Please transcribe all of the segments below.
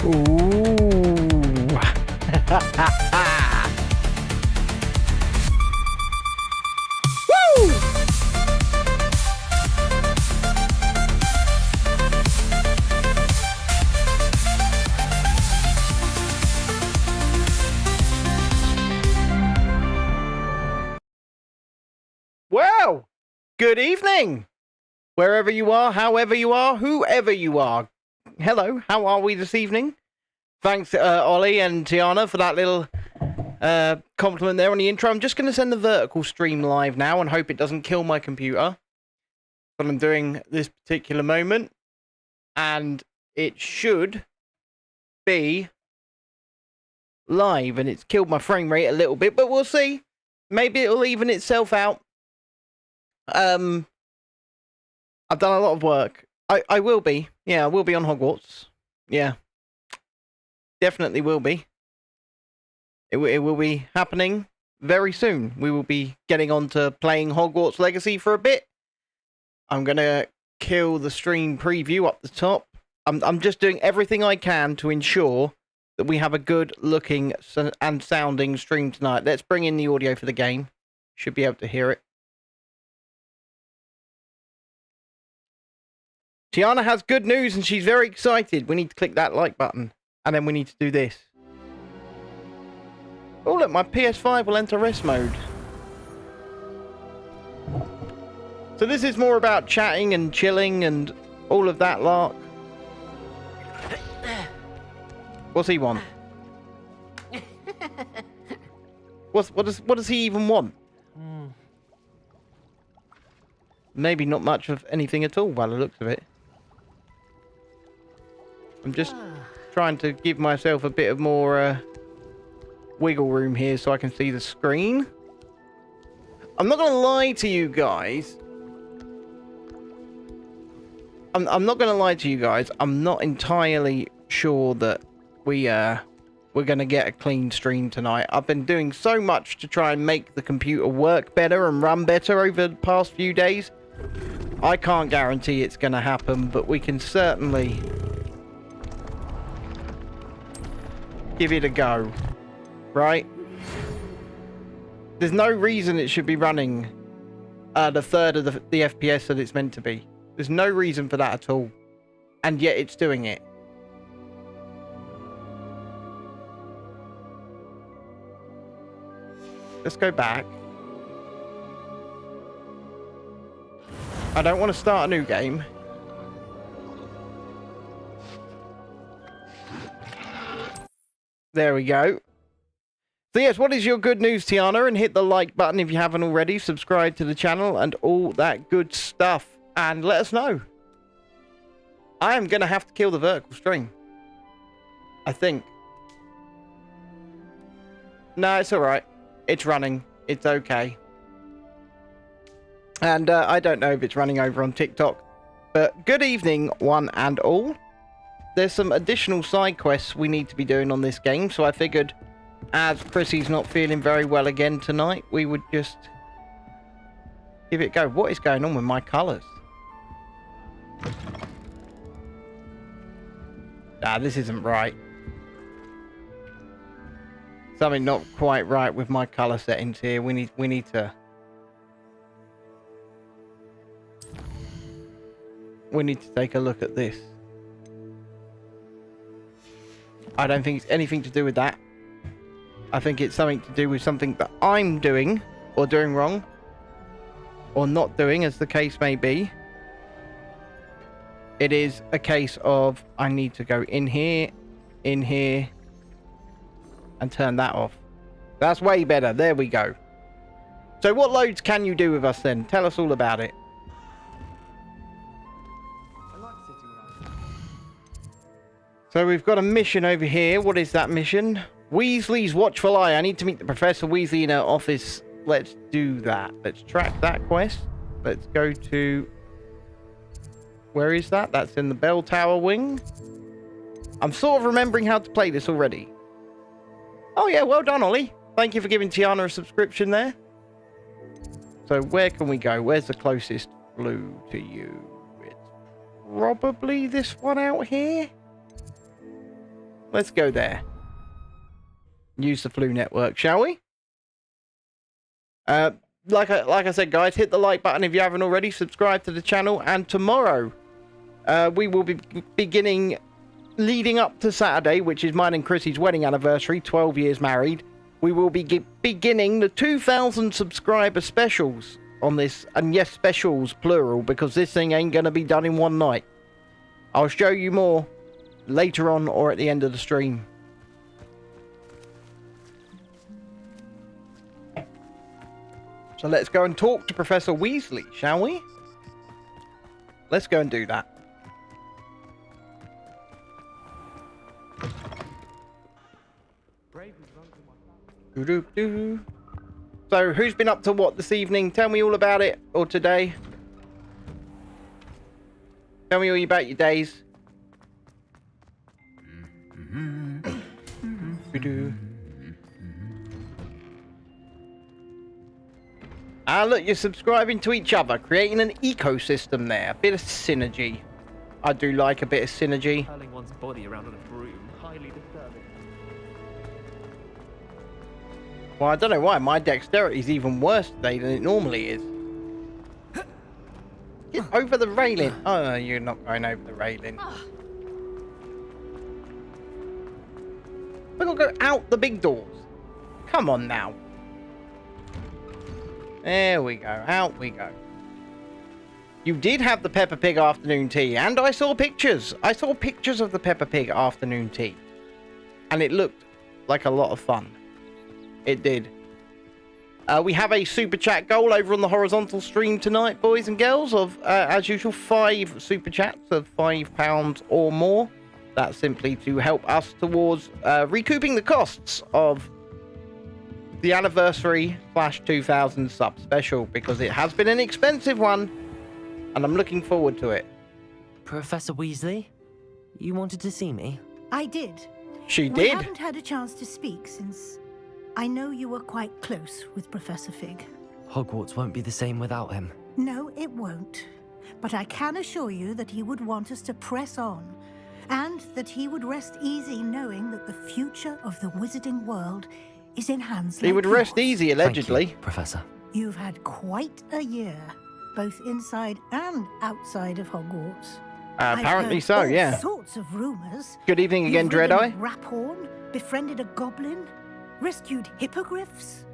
Ooh. Woo! Well, good evening. Wherever you are, however you are, whoever you are. Hello, how are we this evening? Thanks, Ollie and Tiana, for that little compliment there on the intro. I'm just going to send the vertical stream live now and hope it doesn't kill my computer. What I'm doing this particular moment. And it should be live. And it's killed my frame rate a little bit, but we'll see. Maybe it'll even itself out. I've done a lot of work. I will be. Yeah, I will be on Hogwarts. Yeah. Definitely will be. It will be happening very soon. We will be getting on to playing Hogwarts Legacy for a bit. I'm going to kill the stream preview up the top. I'm just doing everything I can to ensure that we have a good looking and sounding stream tonight. Let's bring in the audio for the game. Should be able to hear it. Tiana has good news and she's very excited. We need to click that like button. And then we need to do this. Oh, look, my PS5 will enter rest mode. So this is more about chatting and chilling and all of that lark. What's he want? What does he even want? Maybe not much of anything at all by the looks of it. I'm just trying to give myself a bit of more wiggle room here so I can see the screen. I'm not going to lie to you guys. I'm not going to lie to you guys. I'm not entirely sure that we're going to get a clean stream tonight. I've been doing so much to try and make the computer work better and run better over the past few days. I can't guarantee it's going to happen, but we can certainly give it a go, right? There's no reason it should be running at a third of the FPS that it's meant to be. There's no reason for that at all. And yet it's doing it. Let's go back. I don't want to start a new game. There we go. So yes, what is your good news, Tiana? And hit the like button if you haven't already. Subscribe to the channel and all that good stuff. And let us know. I am going to have to kill the vertical stream. I think. No, it's alright. It's running. It's okay. And I don't know if it's running over on TikTok. But good evening, one and all. There's some additional side quests we need to be doing on this game, so I figured as Chrissy's not feeling very well again tonight, we would just give it a go. What is going on with my colours? Ah, this isn't right. Something not quite right with my colour settings here. We need to take a look at this. I don't think it's anything to do with that. I think it's something to do with something that I'm doing, or doing wrong, or not doing, as the case may be. It is a case of I need to go in here, and turn that off. That's way better. There we go. So what loads can you do with us then? Tell us all about it. So we've got a mission over here. What is that mission? Weasley's Watchful Eye. I need to meet the Professor Weasley in her office. Let's do that. Let's track that quest. Let's go to... Where is that? That's in the Bell Tower wing. I'm sort of remembering how to play this already. Oh yeah, well done, Ollie. Thank you for giving Tiana a subscription there. So where can we go? Where's the closest blue to you? It's probably this one out here. Let's go there. Use the flu network, shall we? Like I said, guys, hit the like button if you haven't already. Subscribe to the channel. And tomorrow, we will be beginning, leading up to Saturday, which is mine and Chrissy's wedding anniversary, 12 years married. We will be beginning the 2,000 subscriber specials on this. And yes, specials, plural, because this thing ain't going to be done in one night. I'll show you more later on or at the end of the stream. So let's go and talk to Professor Weasley, shall we? Let's go and do that. Doo-doo-doo. So, who's been up to what this evening? Tell me all about it, or today. Tell me all about your days. Doo-doo. Ah, look, you're subscribing to each other, creating an ecosystem there. A bit of synergy. I do like a bit of synergy. Hurling one's body around on a broom, highly disturbing. Well, I don't know why. My dexterity is even worse today than it normally is. Get over the railing. Oh, no, you're not going over the railing. We've got to go out the big doors. Come on now. There we go. Out we go. You did have the Peppa Pig afternoon tea, and I saw pictures. I saw pictures of the Peppa Pig afternoon tea. And it looked like a lot of fun. It did. We have a super chat goal over on the horizontal stream tonight, boys and girls, of, as usual, 5 super chats of £5 or more. That's simply to help us towards recouping the costs of the anniversary /2000 sub special, because it has been an expensive one, and I'm looking forward to it. Professor Weasley, you wanted to see me? I did. She We did. haven't had a chance to speak since I know you were quite close with Professor Fig. Hogwarts won't be the same without him. No, it won't. But I can assure you that he would want us to press on, and that he would rest easy knowing that the future of the wizarding world is in hands like He would rest yours. easy, allegedly. Thank you, Professor. You've had quite a year, both inside and outside of Hogwarts. Apparently I've heard so, all yeah. sorts of rumors. Good evening again, You've ridden Dread-Eye. a Raphorn, befriended a goblin, rescued hippogriffs,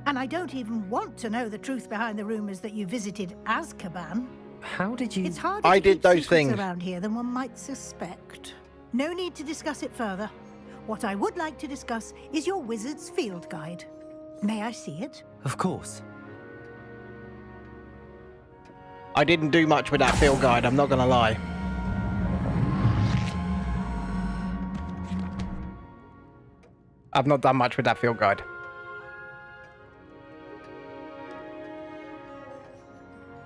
and I don't even want to know the truth behind the rumors that you visited Azkaban. How did you... It's harder I to did keep those secrets things. around here than one might suspect. No need to discuss it further. What I would like to discuss is your wizard's field guide. May I see it? Of course. I didn't do much with that field guide, I'm not going to lie. I've not done much with that field guide.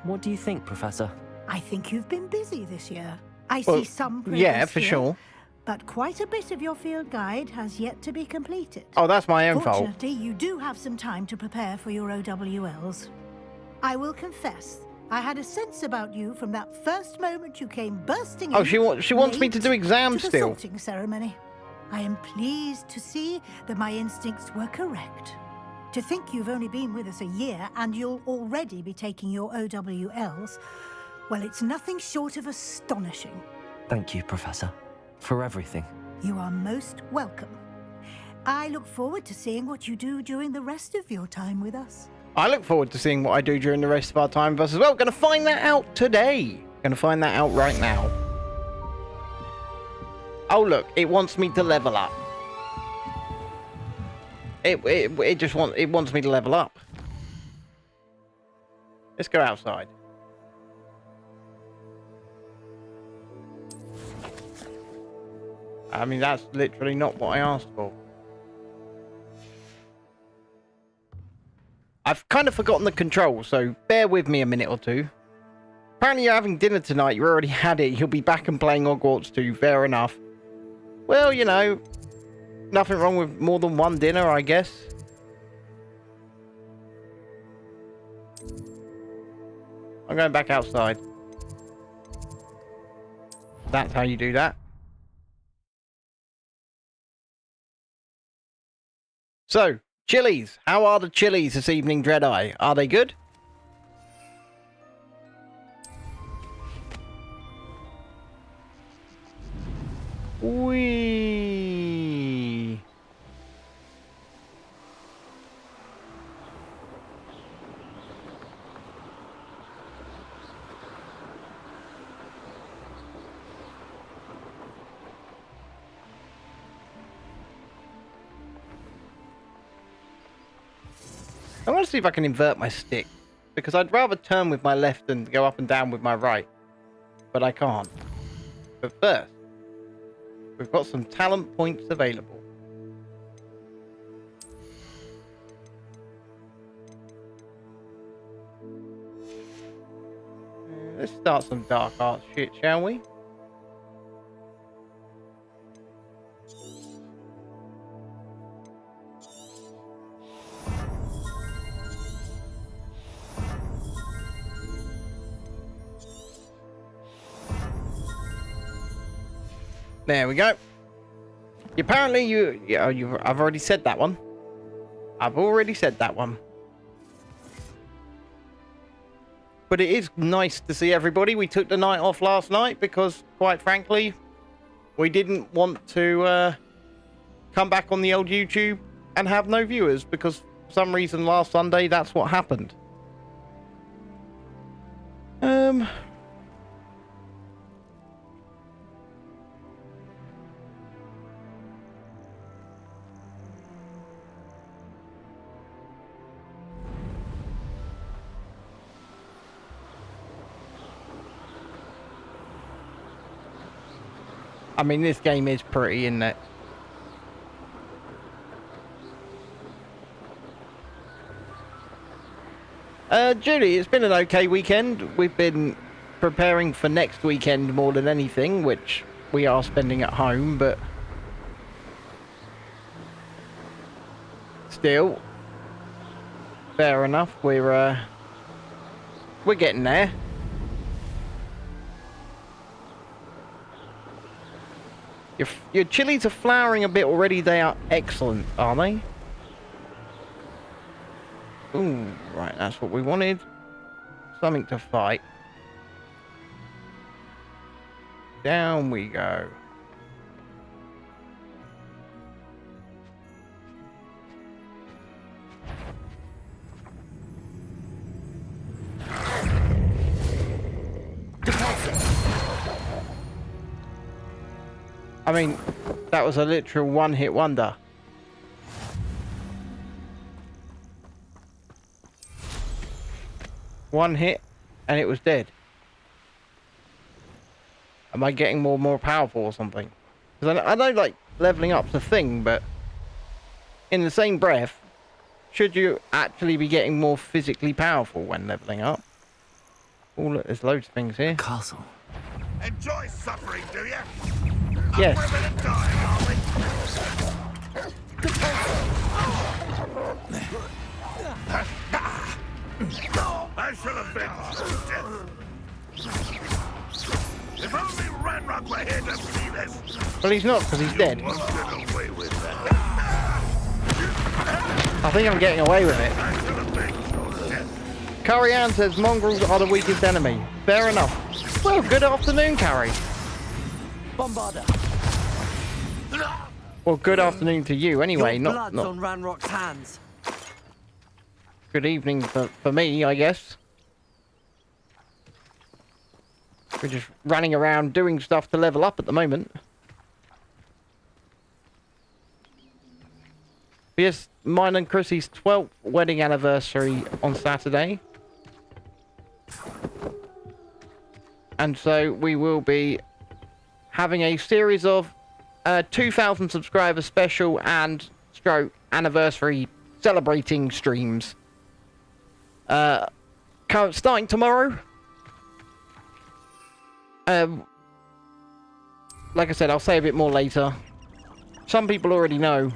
What do you think, Professor? I think you've been busy this year. I Well, see some progress yeah, for here, sure. but quite a bit of your field guide has yet to be completed. Oh, that's my own fault. Fortunately, you do have some time to prepare for your OWLs. I will confess, I had a sense about you from that first moment you came bursting in. Oh, she wants me to do exams to the still. sorting ceremony. I am pleased to see that my instincts were correct. To think you've only been with us a year and you'll already be taking your OWLs, well, it's nothing short of astonishing. Thank you, Professor, for everything. You are most welcome. I look forward to seeing what you do during the rest of your time with us. I look forward to seeing what I do during the rest of our time with us as well. Going to find that out today. Going to find that out right now. Oh, look, it wants me to level up. It wants me to level up. Let's go outside. I mean, that's literally not what I asked for. I've kind of forgotten the controls, so bear with me a minute or two. Apparently you're having dinner tonight, you already had it, you'll be back and playing Hogwarts 2, fair enough. Well, you know, nothing wrong with more than one dinner, I guess. I'm going back outside. That's how you do that. So, chilies. How are the chilies this evening, Dreadeye? Are they good? Whee! I want to see if I can invert my stick, because I'd rather turn with my left than go up and down with my right, but I can't. But first, we've got some talent points available. Let's start some dark arts shit, shall we? There we go. Apparently I've already said that one. I've already said that one. But it is nice to see everybody. We took the night off last night because, quite frankly, we didn't want to come back on the old YouTube and have no viewers, because for some reason last Sunday that's what happened. I mean, this game is pretty, isn't it? Julie, it's been an okay weekend. We've been preparing for next weekend more than anything, which we are spending at home, but still, fair enough. We're getting there. Your chilies are flowering a bit already. They are excellent, are they? Ooh, right, that's what we wanted. Something to fight. Down we go. I mean, that was a literal one-hit wonder. One hit, and it was dead. Am I getting more powerful or something? Because I know, like, leveling up's a thing, but in the same breath, should you actually be getting more physically powerful when leveling up? Oh, look, there's loads of things here. Castle. Enjoy suffering, do you? Yes. Up for a bit of dying, are we? I shall avenge your death. If only Ranrock were here to see this. Well, he's not, because he's dead. Won't get away with that. I think I'm getting away with it. I shall avenge your death. Carrie Ann says mongrels are the weakest enemy. Fair enough. Well, good afternoon, Carrie. Bombarder. Well, good afternoon to you anyway. Your Not blood's on Ranrock's hands. good evening for me, I guess. We're just running around doing stuff to level up at the moment. Yes, mine and Chrissy's 12th wedding anniversary on Saturday. And so we will be having a series of 2,000 subscriber special and stroke anniversary celebrating streams. Starting tomorrow. Like I said, I'll say a bit more later. Some people already know.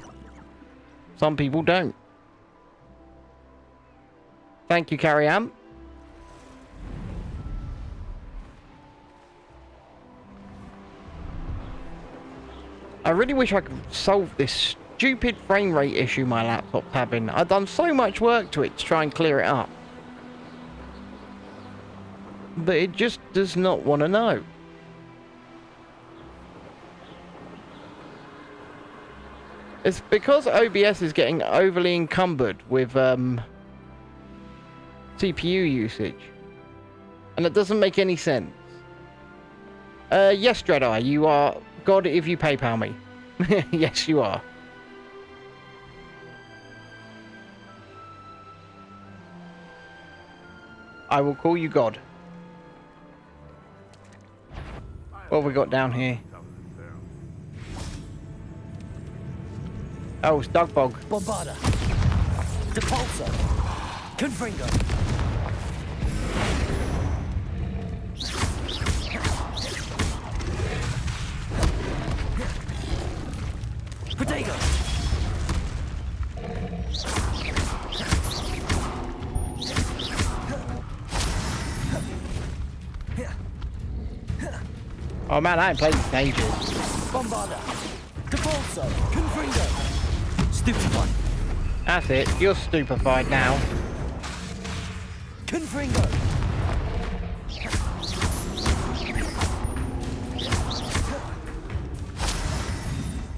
Some people don't. Thank you, Carrie Ann. I really wish I could solve this stupid frame rate issue my laptop's having. I've done so much work to it to try and clear it up. But it just does not want to know. It's because OBS is getting overly encumbered with CPU usage. And it doesn't make any sense. Yes, Dreadeye, you are God if you PayPal me. Yes, you are. I will call you God. What have we got down here? Oh, it's Dugbog. Bombarda. Depulso. Confringo. Protego. Oh man, I ain't played this in ages. Bombarda. Depulso. Confringo. Stupefied. That's it. You're stupefied now. Confringo.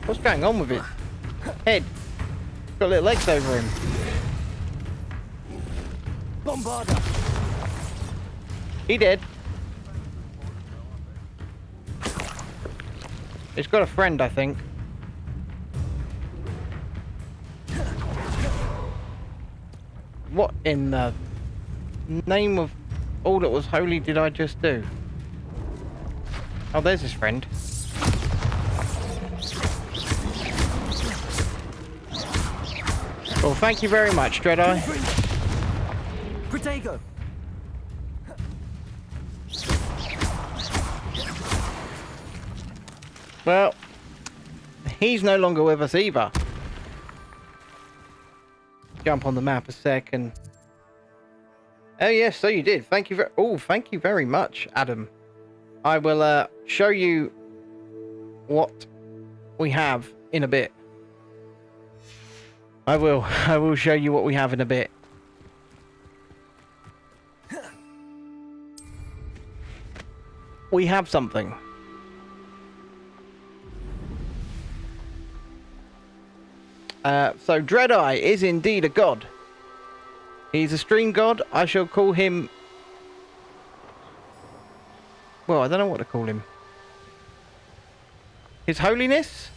What's going on with his head? Got little legs over him. Bombarda. He dead. He's got a friend, I think. What in the name of all that was holy did I just do? Oh, there's his friend. Well, thank you very much, Dreadeye. Protego. Well, he's no longer with us either. Jump on the map a second. Oh yes, so you did. Thank you thank you very much, Adam. I will show you what we have in a bit. I will show you what we have in a bit. We have something. So Dreadeye is indeed a god. He's a stream god. I shall call him... Well, I don't know what to call him. His holiness?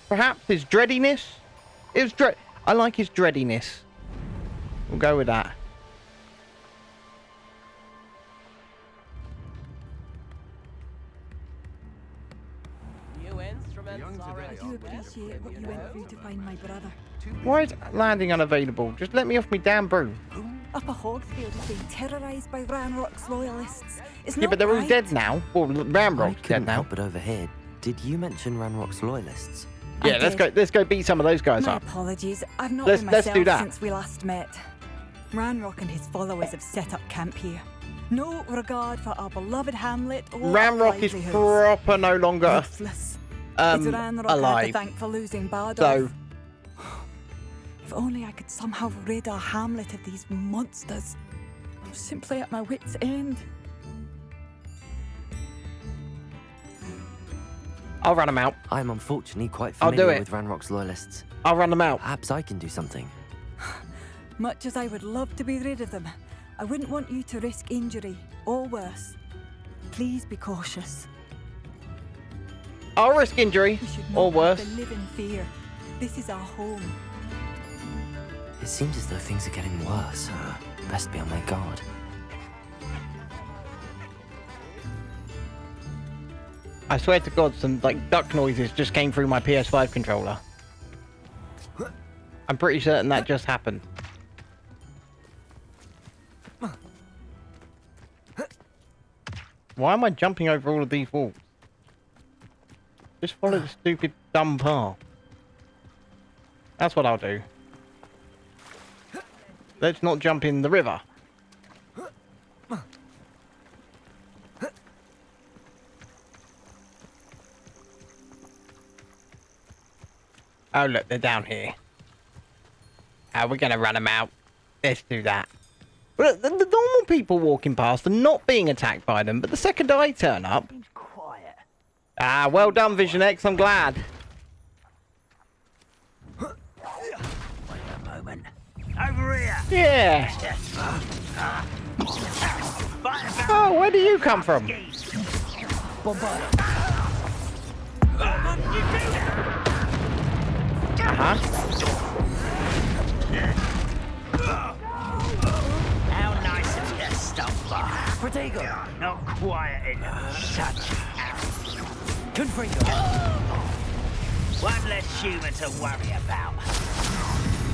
Perhaps? His dreadiness? I like his dreadiness. We'll go with that. I do appreciate what you went through to find my brother. Why is landing unavailable? Just let me off me damn broom. Upper Hogsfield is being terrorised by Ranrock's loyalists. It's Yeah, not but they're all right. dead now. Well, I Ramrock's dead couldn't now. help but overhear. Did you mention Ranrock's loyalists? Yeah, I let's go beat some of those guys My up. apologies. I've not Let's- been let's myself do that. since we last met. Ranrock and his followers have set up camp here. No regard for our beloved hamlet or Ramrock is livelihoods. proper no longer Ruthless. It's Ranrock I have to alive. thank for losing Bardolph. So If only I could somehow rid our hamlet of these monsters. I'm simply at my wit's end. I'll run them out. I'm unfortunately quite I'll do familiar it. with Ranrock's loyalists. I'll run them out. Perhaps I can do something. Much as I would love to be rid of them, I wouldn't want you to risk injury, or worse. Please be cautious. I'll risk injury We should or not worse. have to live in fear. This is our home. It seems as though things are getting worse. Best be on my guard. I swear to God, some like duck noises just came through my PS5 controller. I'm pretty certain that just happened. Why am I jumping over all of these walls? Just follow the stupid dumb path. That's what I'll do. Let's not jump in the river. Oh, look, they're down here. We're going to run them out. Let's do that. But the normal people walking past are not being attacked by them, but the second I turn up... Quiet. Ah, well done, Vision X. I'm glad. Wait a moment. Over here. Yeah. Oh, where do you come from? Bombarda. Uh-huh. How nice of you, Stumper. Protego. Not quiet enough. Such Confringo. One less human to worry about.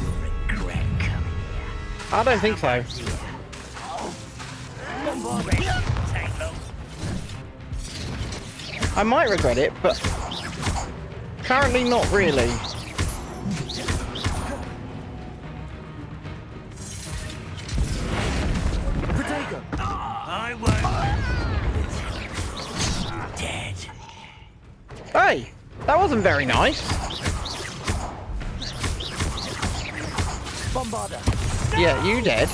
You'll regret coming here. I don't think so. Take long. I might regret it, but currently not really. Protego. I won't. Dead. Hey, that wasn't very nice. Bombarda. Yeah, you dead.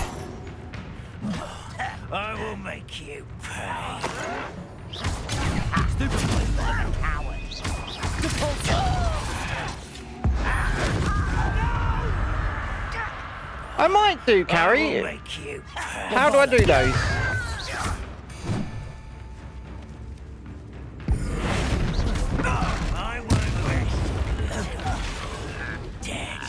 I will make you pay. Stupid coward. I might do, I will Carrie. make you pay. How do I do those? I won't rest. Dead.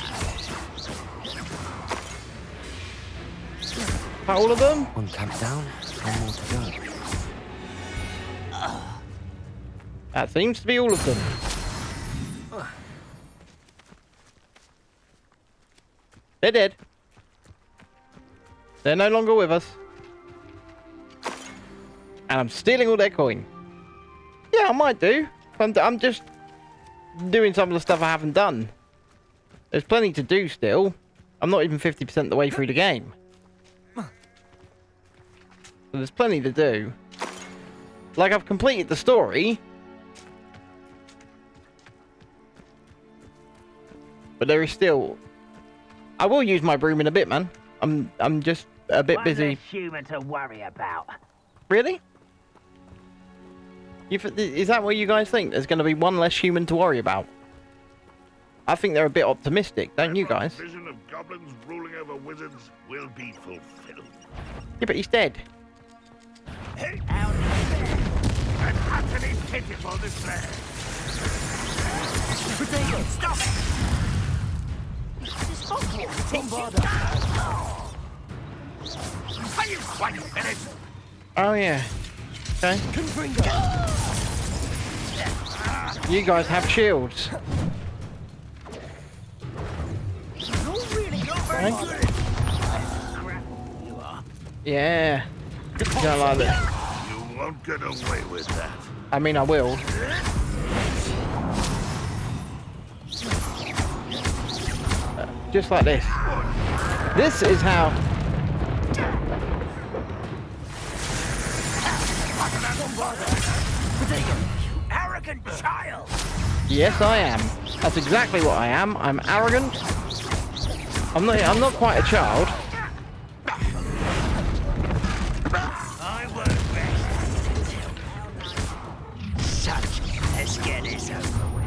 All of them? One camp down, one more to go. That seems to be all of them. They're dead. They're no longer with us. And I'm stealing all their coin. Yeah, I might do. I'm just doing some of the stuff I haven't done. There's plenty to do still. I'm not even 50% the way through the game. So there's plenty to do. Like, I've completed the story. But there is still... I will use my broom in a bit, man. I'm just a bit busy. One less human to worry about. Really? Is that what you guys think? There's going to be one less human to worry about? I think they're a bit optimistic, don't you guys? Vision of goblins ruling over wizards will be fulfilled. Yeah, but he's dead. Out of there. An utterly pitiful display. Protego. Stop it. Bombarda. Are you quite finished? Oh, yeah. Okay. Confringo. You guys have shields. Okay. Yeah. You don't like that. You won't get away with that. I mean, I will. Just like this. This is how... Arrogant child. Yes, I am. That's exactly what I am. I'm arrogant. I'm not quite a child. I won't rest until such as get this over with.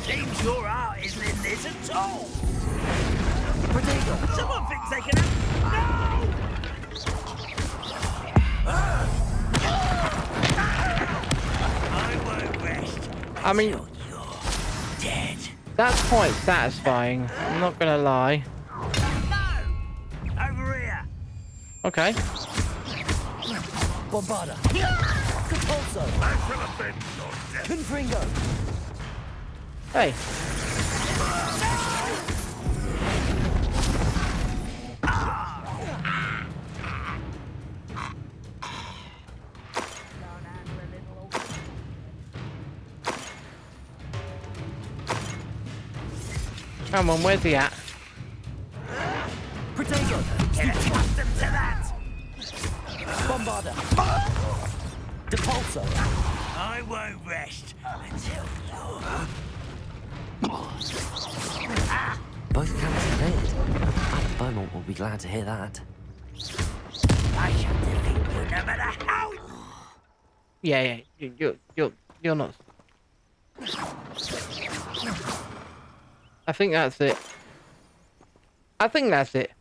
Seems your heart isn't in this at all. Protego. Someone thinks they can have... No! I won't rest. I mean, Until you're dead. that's quite satisfying. I'm not gonna lie. No! Over here. Okay. Bombarda. Capulso. I shall avenge your death. Confringo. Hey. Come on, where's he at? Protego. Get accustomed to that. Bombarder. Depulsor. I won't rest until Both camps are cleared. Madam Beaumont will be glad to hear that. I shall defeat you no matter how. Yeah, you're not. I think that's it. I think that's it.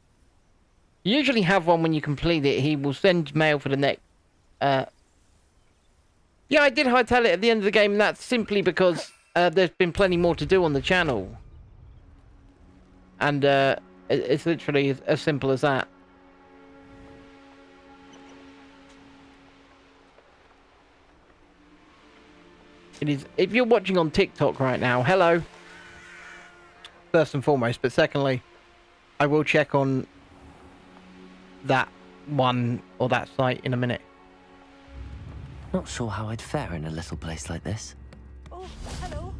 You usually have one when you complete it. He will send mail for the next. Yeah, I did hightail it at the end of the game, and that's simply because there's been plenty more to do on the channel. And it's literally as simple as that. It is. If you're watching on TikTok right now, hello. First and foremost, but secondly, I will check on that one or that site in a minute. Not sure how I'd fare in a little place like this. Oh, hello.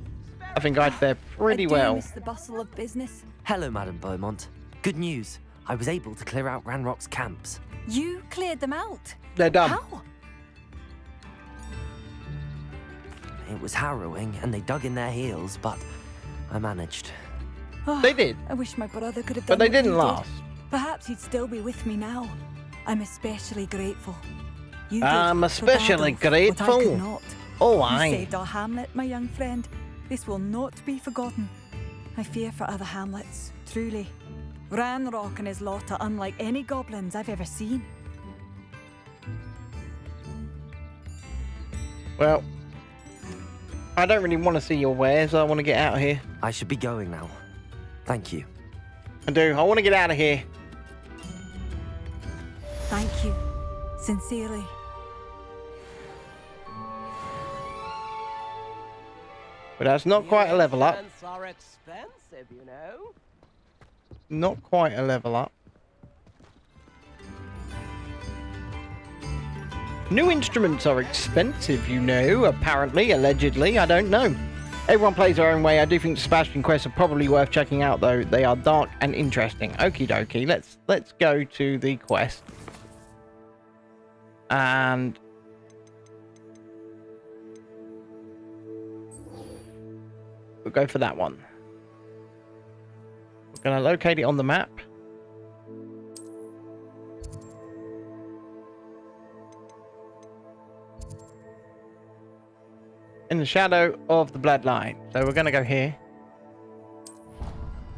I think I'd fare pretty I do well. miss the bustle of business. Hello, Madam Beaumont. Good news. I was able to clear out Ranrock's camps. You cleared them out. They're done. How? It was harrowing, and they dug in their heels, but I managed. Oh, They did, I wish my brother could have but done they what he didn't did. last. Perhaps he'd still be with me now. I'm especially grateful. You I'm did for especially Dadolf what I grateful. could not. Oh, You aye. saved our hamlet, my young friend. This will not be forgotten. I fear for other hamlets, truly. Ranrock and his lot are unlike any goblins I've ever seen. Well, I don't really want to see your wares. I want to get out of here. I should be going now. Thank you. I do. I want to get out of here. Thank you. Sincerely. But that's not quite a level up. Are expensive, you know. Not quite a level up. New instruments are expensive, you know. Apparently, allegedly, I don't know. Everyone plays their own way. I do think Sebastian quests are probably worth checking out, though. They are dark and interesting. Okie dokie. Let's go to the quest. And we'll go for that one. We're going to locate it on the map. In the shadow of the bloodline. So we're going to go here.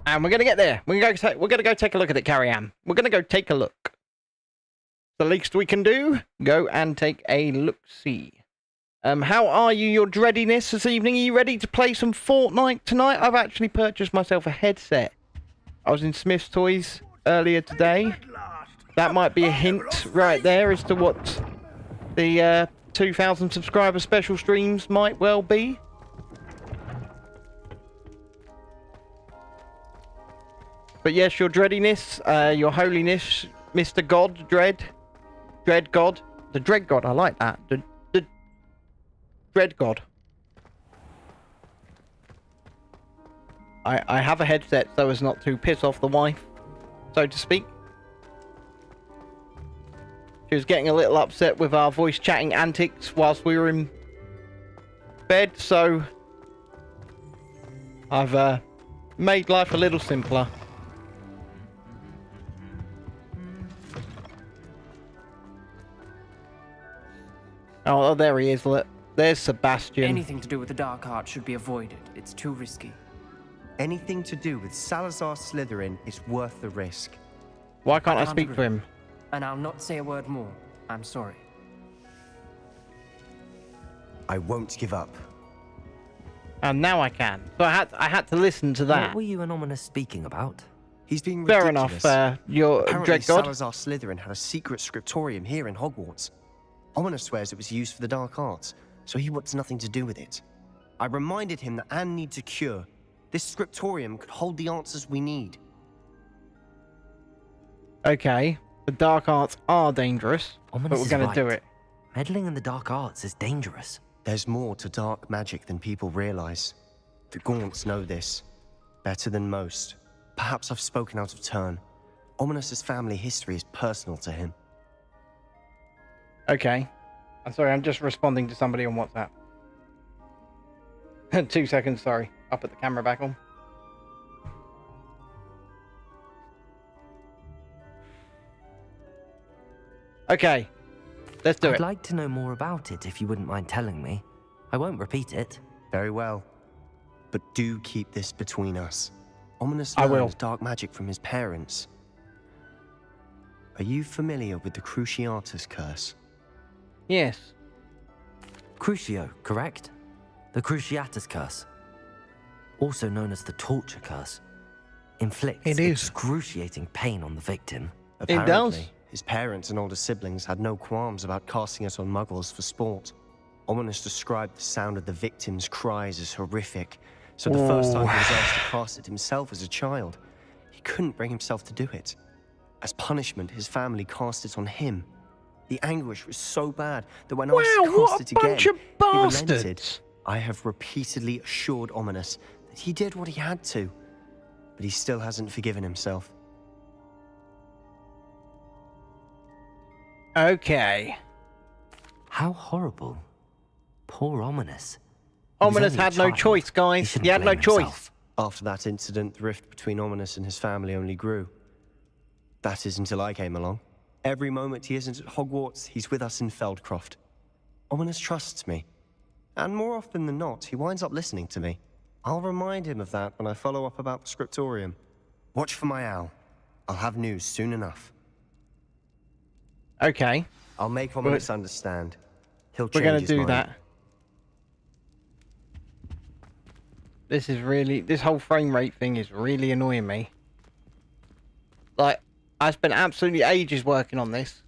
And we're going to get there. We're going to go take a look at it, Carrie-Anne. We're going to go take a look. The least we can do, go and take a look-see. How are you, your dreadiness this evening? Are you ready to play some Fortnite tonight? I've actually purchased myself a headset. I was in Smith's Toys earlier today. That might be a hint right there as to what the 2,000 subscriber special streams might well be. But yes, your dreadiness, your holiness, Mr. God, Dread God, the Dread God, I like that, the Dread God. I have a headset so as not to piss off the wife, so to speak. She was getting a little upset with our voice chatting antics whilst we were in bed, so I've made life a little simpler. Oh, there he is. Look. There's Sebastian. Anything to do with the dark art should be avoided. It's too risky. Anything to do with Salazar Slytherin is worth the risk. Why can't I Can't speak to agree. him? And I'll not say a word more. I'm sorry. I won't give up. And now I can. So I had to listen to that. What were you and Ominous speaking about? He's being Fair ridiculous. enough, your Apparently Dread God. Salazar Slytherin had a secret scriptorium here in Hogwarts. Ominous swears it was used for the dark arts, so he wants nothing to do with it. I reminded him that Anne needs a cure. This scriptorium could hold the answers we need. Okay, the dark arts are dangerous, Ominous but we're is going to right. do it. Meddling in the dark arts is dangerous. There's more to dark magic than people realize. The Gaunts know this better than most. Perhaps I've spoken out of turn. Ominous's family history is personal to him. Okay. I'm sorry, I'm just responding to somebody on WhatsApp. 2 seconds, sorry. I'll put the camera back on. Okay. Let's do I'd it. like to know more about it if you wouldn't mind telling me. I won't repeat it. Very well. But do keep this between us. Ominous I will. learned dark magic from his parents. Are you familiar with the Cruciatus curse? Yes. Crucio, correct? The Cruciatus curse. Also known as the torture curse. Inflicts It is. excruciating pain on the victim. Apparently, his parents and older siblings had no qualms about casting it on muggles for sport. Ominous described the sound of the victim's cries as horrific, so the first time he was asked to cast it himself as a child, he couldn't bring himself to do it. As punishment, his family cast it on him. The anguish was so bad that when asked to Wow, cast what it a bunch again, of he relented. bastards. I have repeatedly assured Ominous that he did what he had to, but he still hasn't forgiven himself. Okay. How horrible. Poor Ominous. He was Ominous only a had no child. choice, guys. shouldn't He had no blame choice. himself. After that incident, the rift between Ominous and his family only grew. That is until I came along. Every moment he isn't at Hogwarts, he's with us in Feldcroft. Ominous trusts me. And more often than not, he winds up listening to me. I'll remind him of that when I follow up about the scriptorium. Watch for my owl. I'll have news soon enough. Okay. I'll make Ominous understand. He'll We're change going to his do mind. that. This whole frame rate thing is really annoying me. Like, I spent absolutely ages working on this.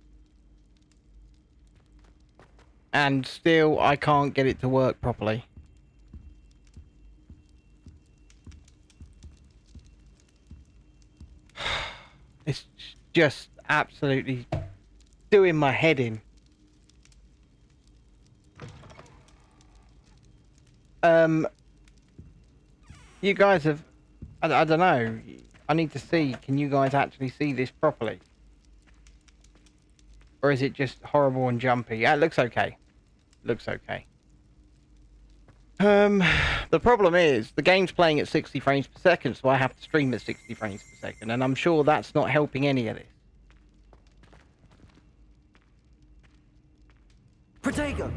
And still, I can't get it to work properly. It's just absolutely doing my head in. You guys have... I don't know. I need to see. Can you guys actually see this properly? Or is it just horrible and jumpy? Yeah, it looks okay. Looks okay. The problem is, the game's playing at 60 frames per second, so I have to stream at 60 frames per second, and I'm sure that's not helping any of this. Protego!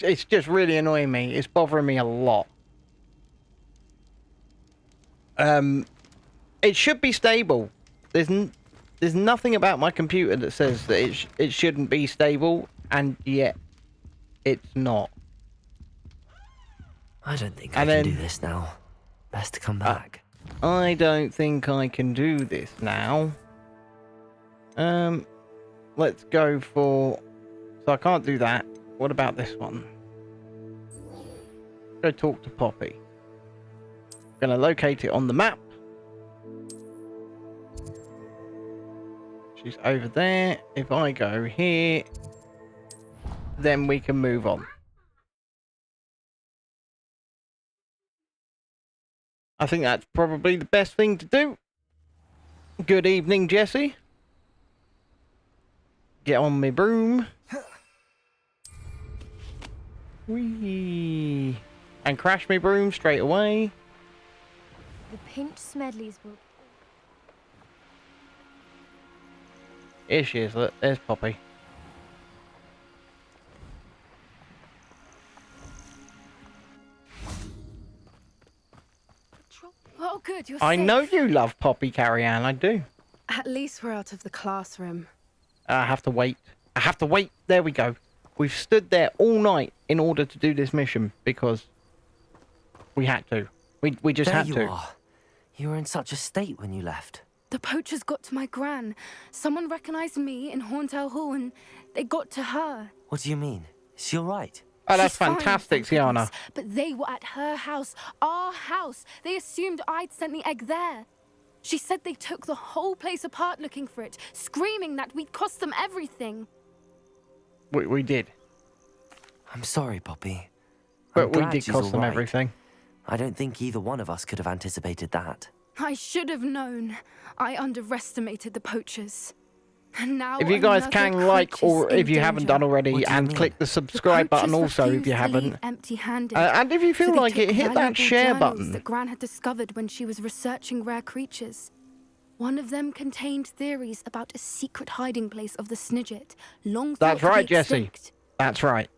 It's just really annoying me. It's bothering me a lot. It should be stable. There's nothing about my computer that says that it shouldn't be stable, and yet it's not. I don't think I can do this now. Best to come back. I don't think I can do this now. Let's go for... So I can't do that. What about this one? Go talk to Poppy. Gonna locate it on the map. She's over there. If I go here, then we can move on. I think that's probably the best thing to do. Good evening, Jesse. Get on my broom. Whee! And crash my broom straight away. The Pinch Smedleys will... Here she is, look, there's Poppy. Oh, good, you're I safe. know you love Poppy, Carrie-Anne, I do. At least we're out of the classroom. I have to wait. I have to wait. There we go. We've stood there all night in order to do this mission because we had to. We just There had you to. are. You were in such a state when you left. The poachers got to my gran. Someone recognized me in Horntail Hall and they got to her. What do you mean? Is she all right? Oh, that's She's fine, fantastic, thank goodness. Sienna. But they were at her house, our house. They assumed I'd sent the egg there. She said they took the whole place apart looking for it, screaming that we'd cost them everything. We did. I'm sorry, Poppy. But I'm we glad did she's cost them all right. everything. I don't think either one of us could have anticipated that. I should have known. I underestimated the poachers. And now If you guys another can like, creature's or in if you haven't danger. done What already, do you and mean? click the subscribe button Poachers also if refused you to haven't. leave empty-handed. And if you feel So they like it, took hit that valuable share journals button. that Gran had discovered when she was researching rare creatures. One of them contained theories about a secret hiding place of the Snidget, long thought That's to be right, Jesse. extinct. That's right.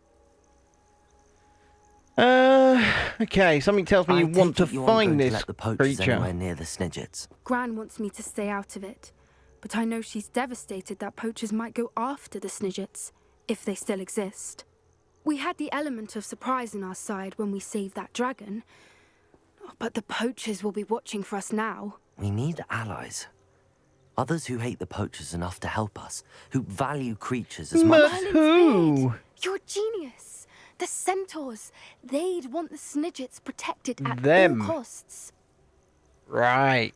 Okay, something tells me you I want to take it you aren't find going to this let the poachers creature. anywhere near the Snidgets. Gran wants me to stay out of it, but I know she's devastated that poachers might go after the Snidgets, if they still exist. We had the element of surprise on our side when we saved that dragon, but the poachers will be watching for us now. We need allies. Others who hate the poachers enough to help us, who value creatures as much But as... who? You're a genius. The centaurs, they'd want the Snidgets protected at Them. all costs. Right.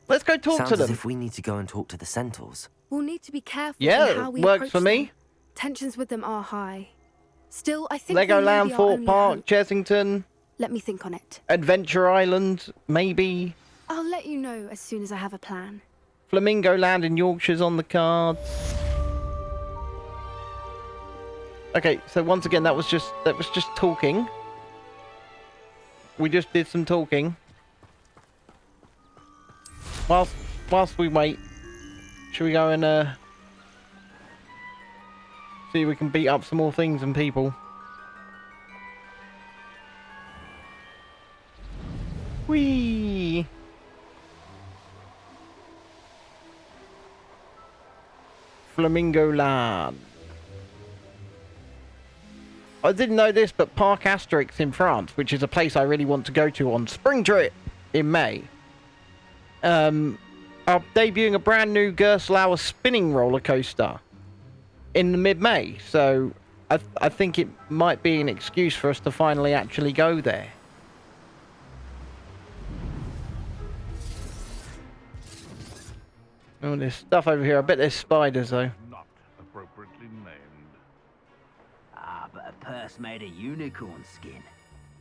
Let's go talk Sounds to as them. if we need to go and talk to the centaurs. We'll need to be careful Yeah, in how we works approach for me. them. Tensions with them are high. Still, I think they may Legoland, be our Fort only Park, hope. Chessington, Let me think on it. Adventure Island, maybe. I'll let you know as soon as I have a plan. Flamingo Land in Yorkshire's on the cards. Okay, so once again, that was just talking. We just did some talking. Whilst we wait, should we go and see if we can beat up some more things and people? Whee! Flamingo Land. I didn't know this, but Parc Asterix in France, which is a place I really want to go to on spring trip in May, are debuting a brand new Gerstlauer spinning roller coaster in the mid-May. So I think it might be an excuse for us to finally actually go there. Oh, there's stuff over here. I bet there's spiders, though. Not appropriately named. Ah, but a purse made of unicorn skin.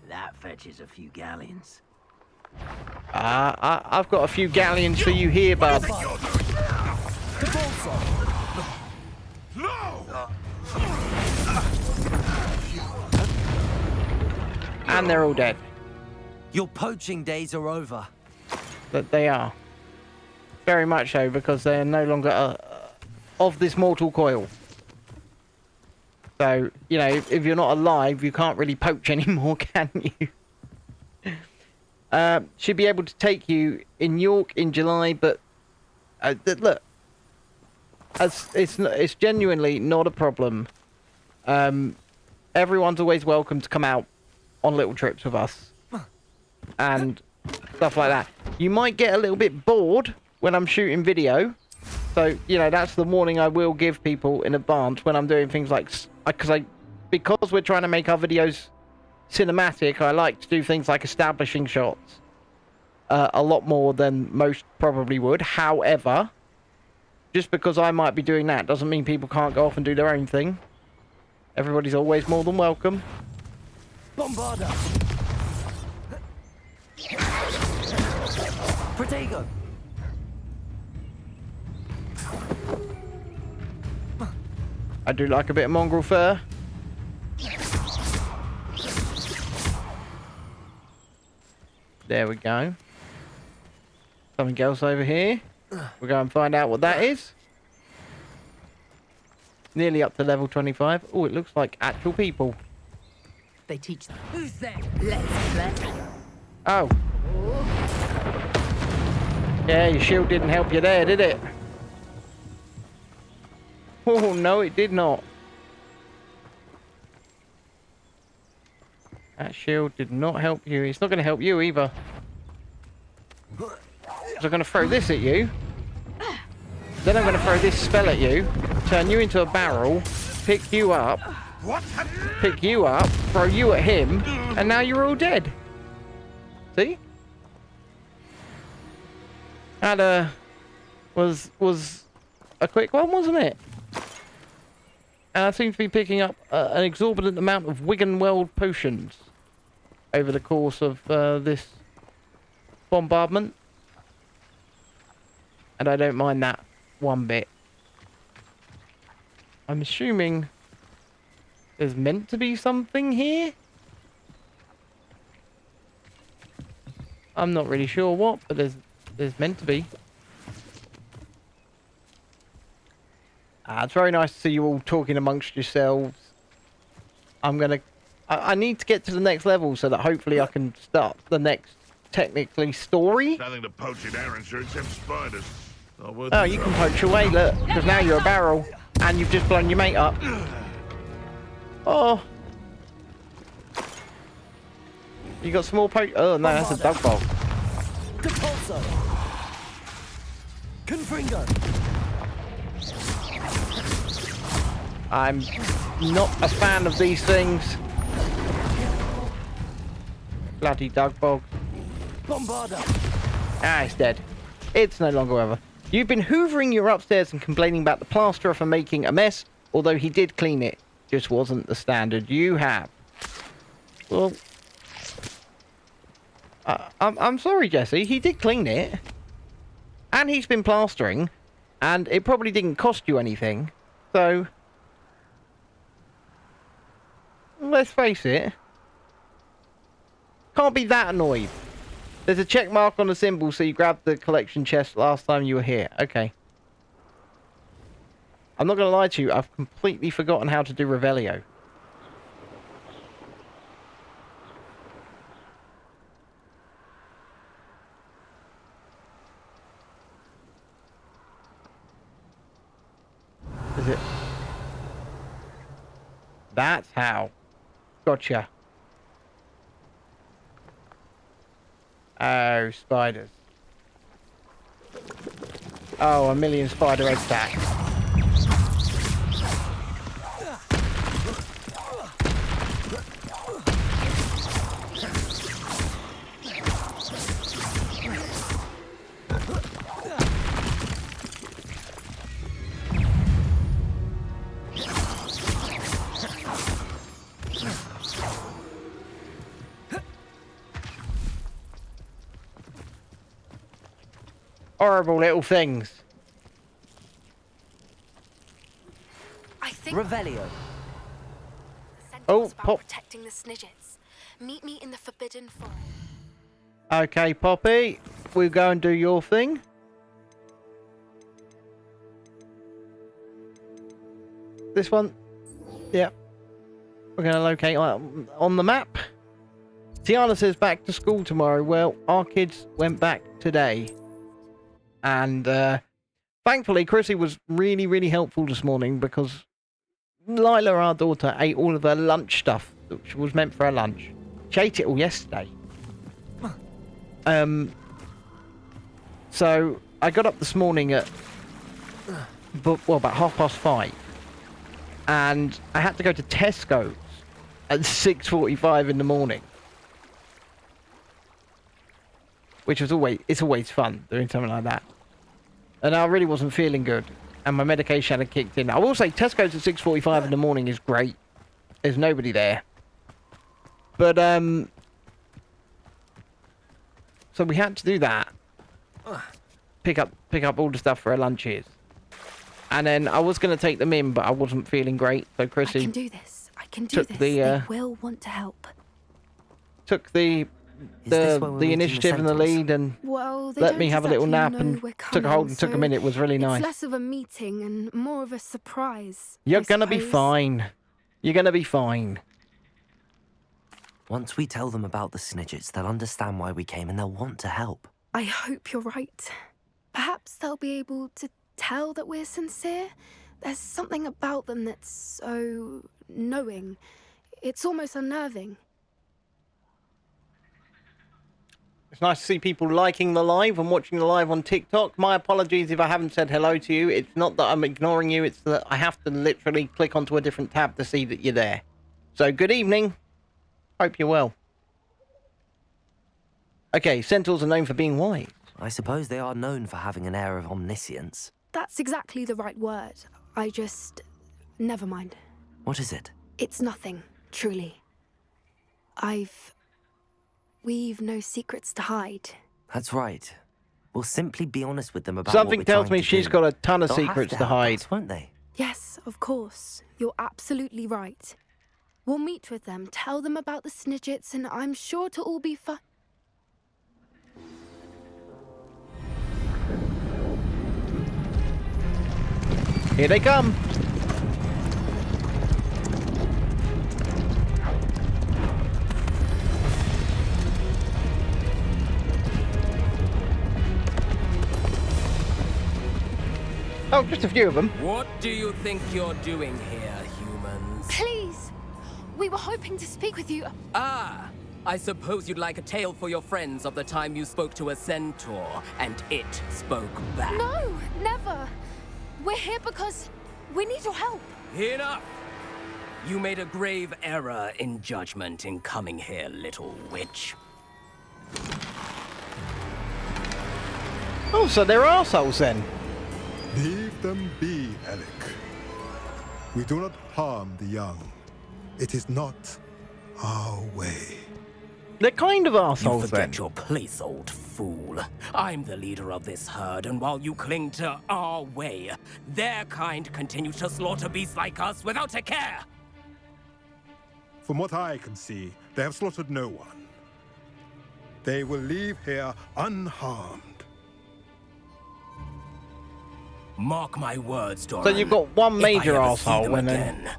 That fetches a few galleons. I've got a few galleons for you here, bud. And they're all dead. Your poaching days are over. But they are. Very much so, because they're no longer of this mortal coil. So, you know, if you're not alive, you can't really poach anymore, can you? Should be able to take you in York in July, but look, it's genuinely not a problem. Everyone's always welcome to come out on little trips with us and stuff like that. You might get a little bit bored when I'm shooting video, so you know that's the warning I will give people in advance when I'm doing things like because we're trying to make our videos cinematic. I like to do things like establishing shots a lot more than most probably would. However, just because I might be doing that doesn't mean people can't go off and do their own thing. Everybody's always more than welcome. Bombarda! Protego! I do like a bit of mongrel fur. There we go. Something else over here. We'll go and find out what that is. Nearly up to level 25. Oh, it looks like actual people. They teach them. Who's there? Let's play. Oh. Yeah, your shield didn't help you there, did it? Oh, no, it did not. That shield did not help you. It's not going to help you either. So I'm going to throw this at you. Then I'm going to throw this spell at you. Turn you into a barrel. Pick you up. Pick you up. Throw you at him. And now you're all dead. See? was a quick one, wasn't it? And I seem to be picking up an exorbitant amount of Wiggenweld potions over the course of this bombardment. And I don't mind that one bit. I'm assuming there's meant to be something here. I'm not really sure what, but there's meant to be. It's very nice to see you all talking amongst yourselves. I need to get to the next level so that hopefully I can start the next, technically, story. Nothing to poach in Arranshire except spiders. Oh, you can poach away, look, because now you're a barrel, and you've just blown your mate up. Oh. You got some more poach? Oh, no, that's a dog ball. Compulso. Confringo. I'm not a fan of these things. Bloody dog bog. Bombarda. It's dead. It's no longer ever. You've been hoovering your upstairs and complaining about the plasterer for making a mess, although he did clean it. Just wasn't the standard you have. Well, I'm sorry, Jesse. He did clean it. And he's been plastering. And it probably didn't cost you anything. So, let's face it. Can't be that annoyed. There's a check mark on the symbol, so you grabbed the collection chest last time you were here. Okay. I'm not going to lie to you, I've completely forgotten how to do Revelio. Is it? That's how. Gotcha. Oh, spiders. Oh, a million spider attacks. Horrible little things. I think Revelio. Oh, Pop. protecting the Snidgets. Meet me in the Forbidden Forest. Okay, Poppy. We'll go and do your thing. This one. Yeah. We're going to locate on the map. Tiana says back to school tomorrow. Well, our kids went back today. And thankfully, Chrissy was really, really helpful this morning because Lila, our daughter, ate all of her lunch stuff, which was meant for her lunch. She ate it all yesterday. So I got up this morning at, about 5:30. And I had to go to Tesco's at 6:45 in the morning. Which was it's always fun doing something like that. And I really wasn't feeling good. And my medication hadn't kicked in. I will say Tesco's at 6:45 in the morning is great. There's nobody there. But, so we had to do that. Pick up all the stuff for our lunches. And then I was going to take them in, but I wasn't feeling great. So Chrissy... I can do this. I can do this. They will want to help. Took the initiative and the lead and let me have a little nap and took a hold and took a minute. It was really nice. It's less of a meeting and more of a surprise. You're gonna be fine. You're gonna be fine. Once we tell them about the Snidgets, they'll understand why we came and they'll want to help. I hope you're right. Perhaps they'll be able to tell that we're sincere. There's something about them that's so knowing. It's almost unnerving. It's nice to see people liking the live and watching the live on TikTok. My apologies if I haven't said hello to you. It's not that I'm ignoring you. It's that I have to literally click onto a different tab to see that you're there. So, good evening. Hope you're well. Okay, centaurs are known for being wise. I suppose they are known for having an air of omniscience. That's exactly the right word. I just... Never mind. What is it? It's nothing, truly. We've no secrets to hide. That's right. We'll simply be honest with them about Something what we're tells trying me to she's do. got a ton of They'll have secrets to help hide. us, won't they? Yes, of course. You're absolutely right. We'll meet with them, tell them about the Snidgets, and I'm sure to all be fine. Here they come. Oh, just a few of them. What do you think you're doing here, humans? Please! We were hoping to speak with you. Ah! I suppose you'd like a tale for your friends of the time you spoke to a centaur, and it spoke back. No, never. We're here because we need your help. Enough! You made a grave error in judgment in coming here, little witch. Oh, so they're arseholes then. Leave them be, Alec. We do not harm the young. It is not our way. They're kind of You arseholes forget then. your place, old fool. I'm the leader of this herd, and while you cling to our way, their kind continue to slaughter beasts like us without a care. From what I can see, they have slaughtered no one. They will leave here unharmed. Mark my words, Doran. So you've got one major If I ever see arsehole them and then... again,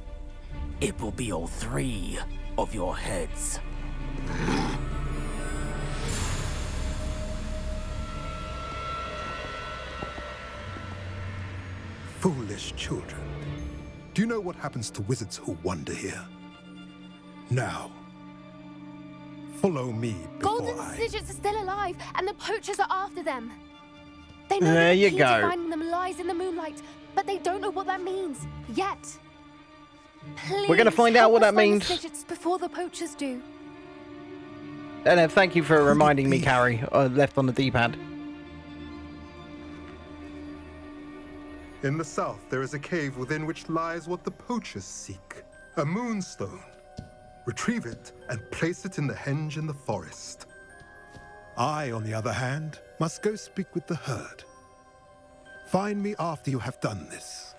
it will be all 3 of your heads. Foolish children. Do you know what happens to wizards who wander here? Now, follow me before Golden I... Snidgets are still alive, and the poachers are after them. They know There the you key go. to finding them lies in the moonlight, but they don't know what that means yet. Please, We're gonna find out help what us that find means. the Snidgets before the poachers do. And thank you for reminding me, Carrie. Left on the D-pad. In the south, there is a cave within which lies what the poachers seek. A moonstone. Retrieve it and place it in the henge in the forest. I, on the other hand, must go speak with the herd. Find me after you have done this.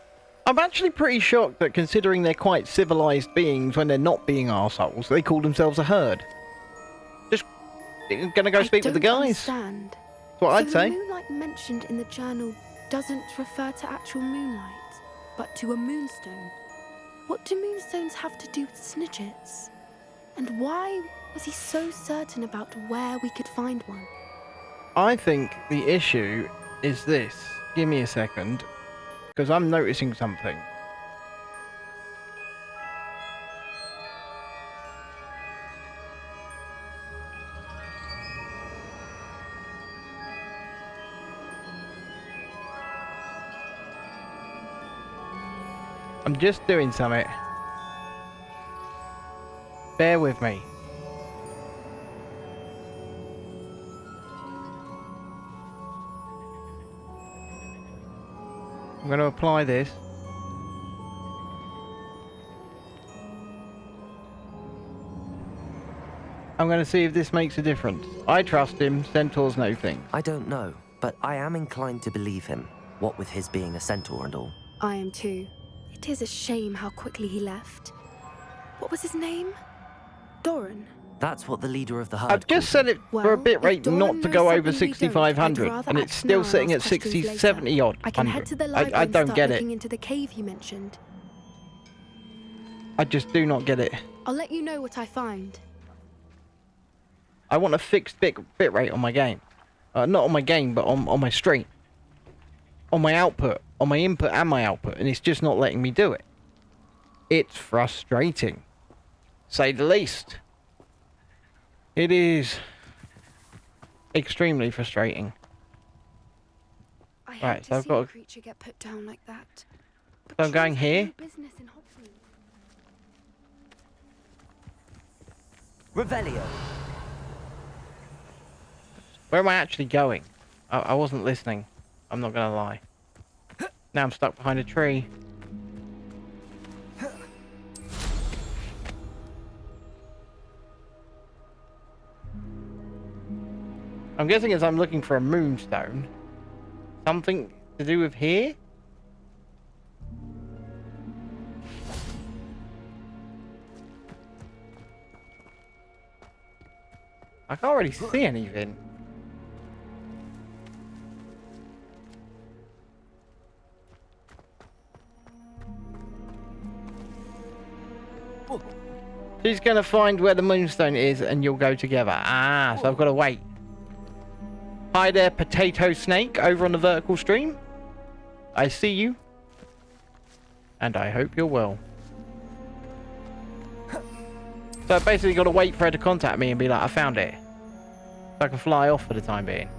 I'm actually pretty shocked that considering they're quite civilized beings when they're not being arseholes, they call themselves a herd. Just gonna go speak with the guys. Understand. That's what I'd So say. the moonlight mentioned in the journal doesn't refer to actual moonlight, but to a moonstone. What do moonstones have to do with Snidgets? And why was he so certain about where we could find one? I think the issue is this. Give me a second, because I'm noticing something. I'm just doing something. Bear with me. I'm going to apply this. I'm going to see if this makes a difference. I trust him. Centaurs know things. I don't know, but I am inclined to believe him, what with his being a centaur and all. I am too. It is a shame how quickly he left. What was his name? Doran. That's what the leader of the herd I've just set it for a Well, bit if rate Doran not to knows go over something we don't, I'd 6,500, rather and it's act still now sitting and at ask questions 60, later. 70 odd. I can head to the library I and don't start get looking it. into the cave you mentioned. I just do not get it. I'll let you know what I find. I want a fixed bit rate on my game. Not on my game, but on my stream. On my output. On my input and my output. And it's just not letting me do it. It's frustrating. Say the least. It is extremely frustrating. I hate Right, to so I've see got a to... creature get put down like that. But So I'm going trees have here. no business in Hogwarts. Revelio. Where am I actually going? I wasn't listening. I'm not gonna lie. Now I'm stuck behind a tree. I'm guessing as I'm looking for a moonstone. Something to do with here? I can't really see anything. She's gonna find where the moonstone is and you'll go together. Ah, so I've got to wait. Hi there, potato snake over on the vertical stream. I see you. And I hope you're well. So I basically got to wait for her to contact me and be like, I found it. So I can fly off for the time being.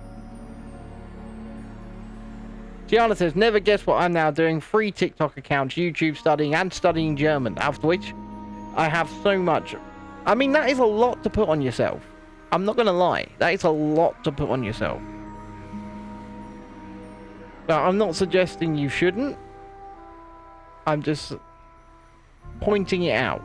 Gianna says, never guess what I'm now doing. 3 TikTok accounts, YouTube studying, and studying German. After which, I have so much. I mean, that is a lot to put on yourself. I'm not going to lie. That is a lot to put on yourself. But I'm not suggesting you shouldn't. I'm just pointing it out.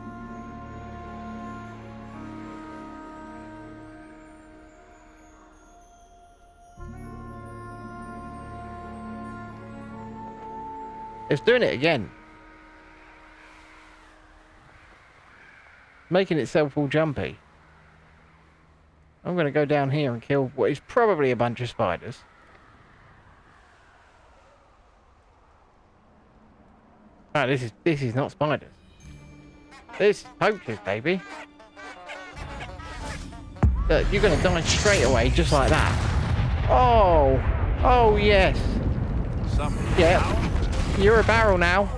It's doing it again. Making itself all jumpy. I'm going to go down here and kill what is probably a bunch of spiders. Right, this is not spiders. This is poachers, baby. Look, you're going to die straight away, just like that. Oh! Oh, yes. Yeah. You're a barrel now.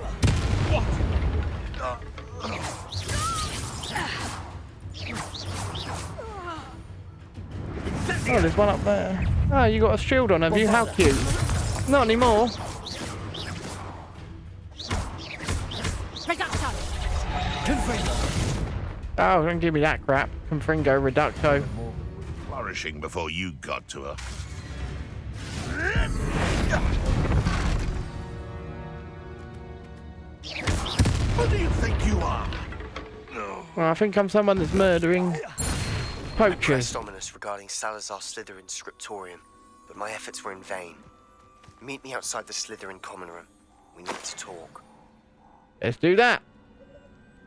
Oh, there's one up there. Oh, you got a shield on, have you? How cute. Not anymore. Oh, don't give me that crap. Confringo Reducto. Flourishing before you got to her. What do you think you are? Well, I think I'm someone that's murdering I poachers. pressed Ominous regarding Salazar Slytherin's scriptorium, but my efforts were in vain. Meet me outside the Slytherin common room. We need to talk. Let's do that.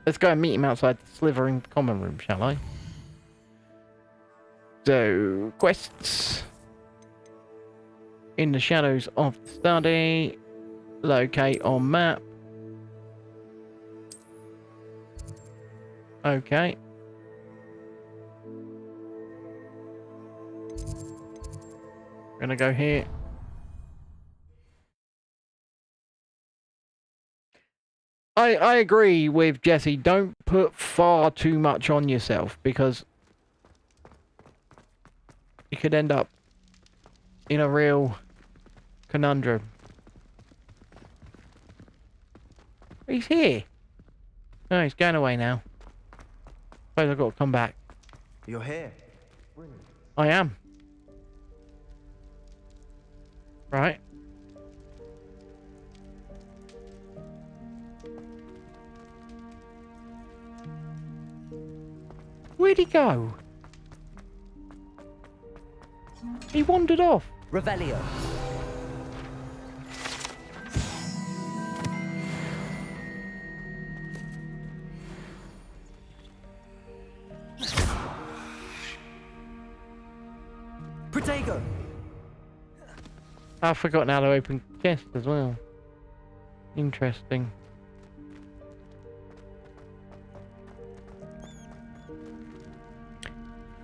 Let's go and meet him outside the Slytherin common room, shall I? So, quests. In the shadows of the study. Locate on map. Okay. Gonna go here. I agree with Jesse. Don't put far too much on yourself because you could end up in a real conundrum. He's here. No, he's going away now. Suppose I've got to come back. You're here. I am. Right. Where'd he go? He wandered off. Revelio. Protego. I've forgotten how to open chest as well. Interesting.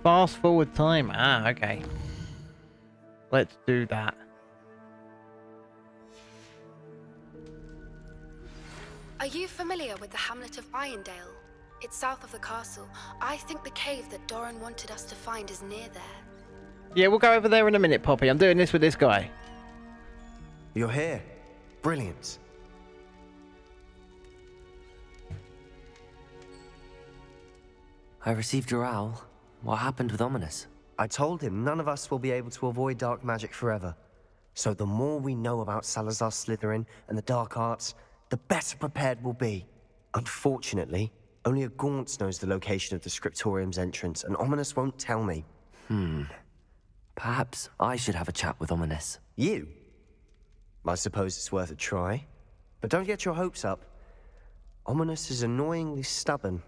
Fast forward time. Ah, okay. Let's do that. Are you familiar with the hamlet of Irondale? It's south of the castle. I think the cave that Doran wanted us to find is near there. Yeah, we'll go over there in a minute, Poppy. I'm doing this with this guy. You're here. Brilliant. I received your owl. What happened with Ominous? I told him none of us will be able to avoid dark magic forever. So the more we know about Salazar Slytherin and the dark arts, the better prepared we'll be. Unfortunately, only a Gaunt's knows the location of the Scriptorium's entrance, and Ominous won't tell me. Perhaps I should have a chat with Ominous. You? I suppose it's worth a try. But don't get your hopes up. Ominous is annoyingly stubborn.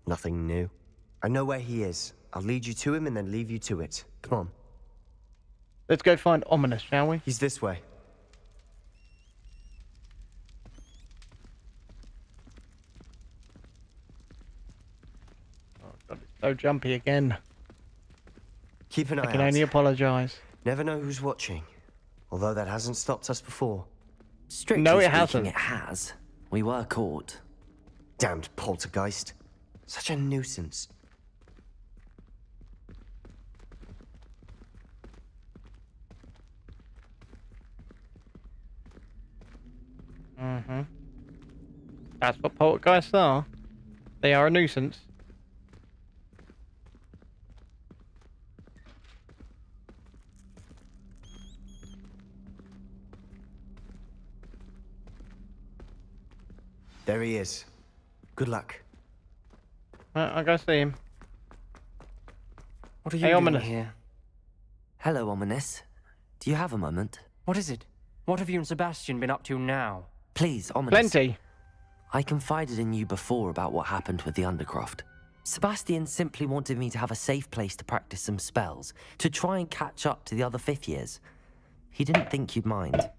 Nothing new. I know where he is. I'll lead you to him and then leave you to it. Come on. Let's go find Ominous, shall we? He's this way. Oh God, it's so jumpy again. Keep an eye out. I can only apologise. Never know who's watching. Although that hasn't stopped us before. Strictly No, it speaking, hasn't. It has. We were caught. Damned poltergeist. Such a nuisance. That's what poltergeists are. They are a nuisance. There he is. Good luck. I'll go see him. What are you Hey, doing Ominous. here? Hello, Ominous. Do you have a moment? What is it? What have you and Sebastian been up to now? Please, Ominous. Plenty. I confided in you before about what happened with the Undercroft. Sebastian simply wanted me to have a safe place to practice some spells, to try and catch up to the other fifth years. He didn't think you'd mind.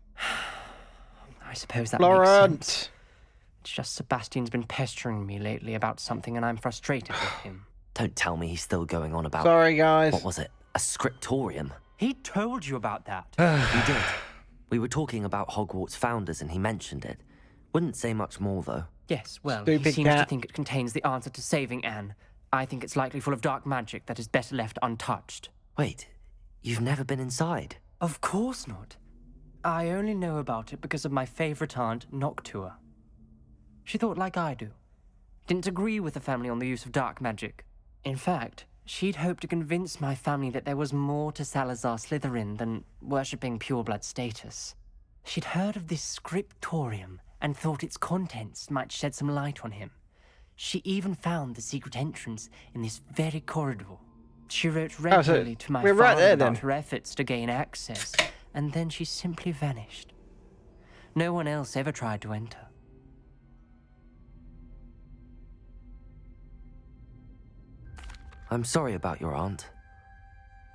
I suppose that makes Florent. sense. It's just Sebastian's been pestering me lately about something and I'm frustrated with him. Don't tell me he's still going on about... Sorry, guys. What was it? A scriptorium? He told you about that. He did. We were talking about Hogwarts founders and he mentioned it. Wouldn't say much more, though. Yes, well, Stupid he seems to cat. think it contains the answer to saving Anne. I think it's likely full of dark magic that is better left untouched. Wait, you've never been inside? Of course not. I only know about it because of my favorite aunt, Noctua. She thought like I do. Didn't agree with the family on the use of dark magic. In fact, she'd hoped to convince my family that there was more to Salazar Slytherin than worshipping pureblood status. She'd heard of this scriptorium and thought its contents might shed some light on him. She even found the secret entrance in this very corridor. She wrote regularly to my we're right father there, about then. her efforts to gain access, and then she simply vanished. No one else ever tried to enter. I'm sorry about your aunt.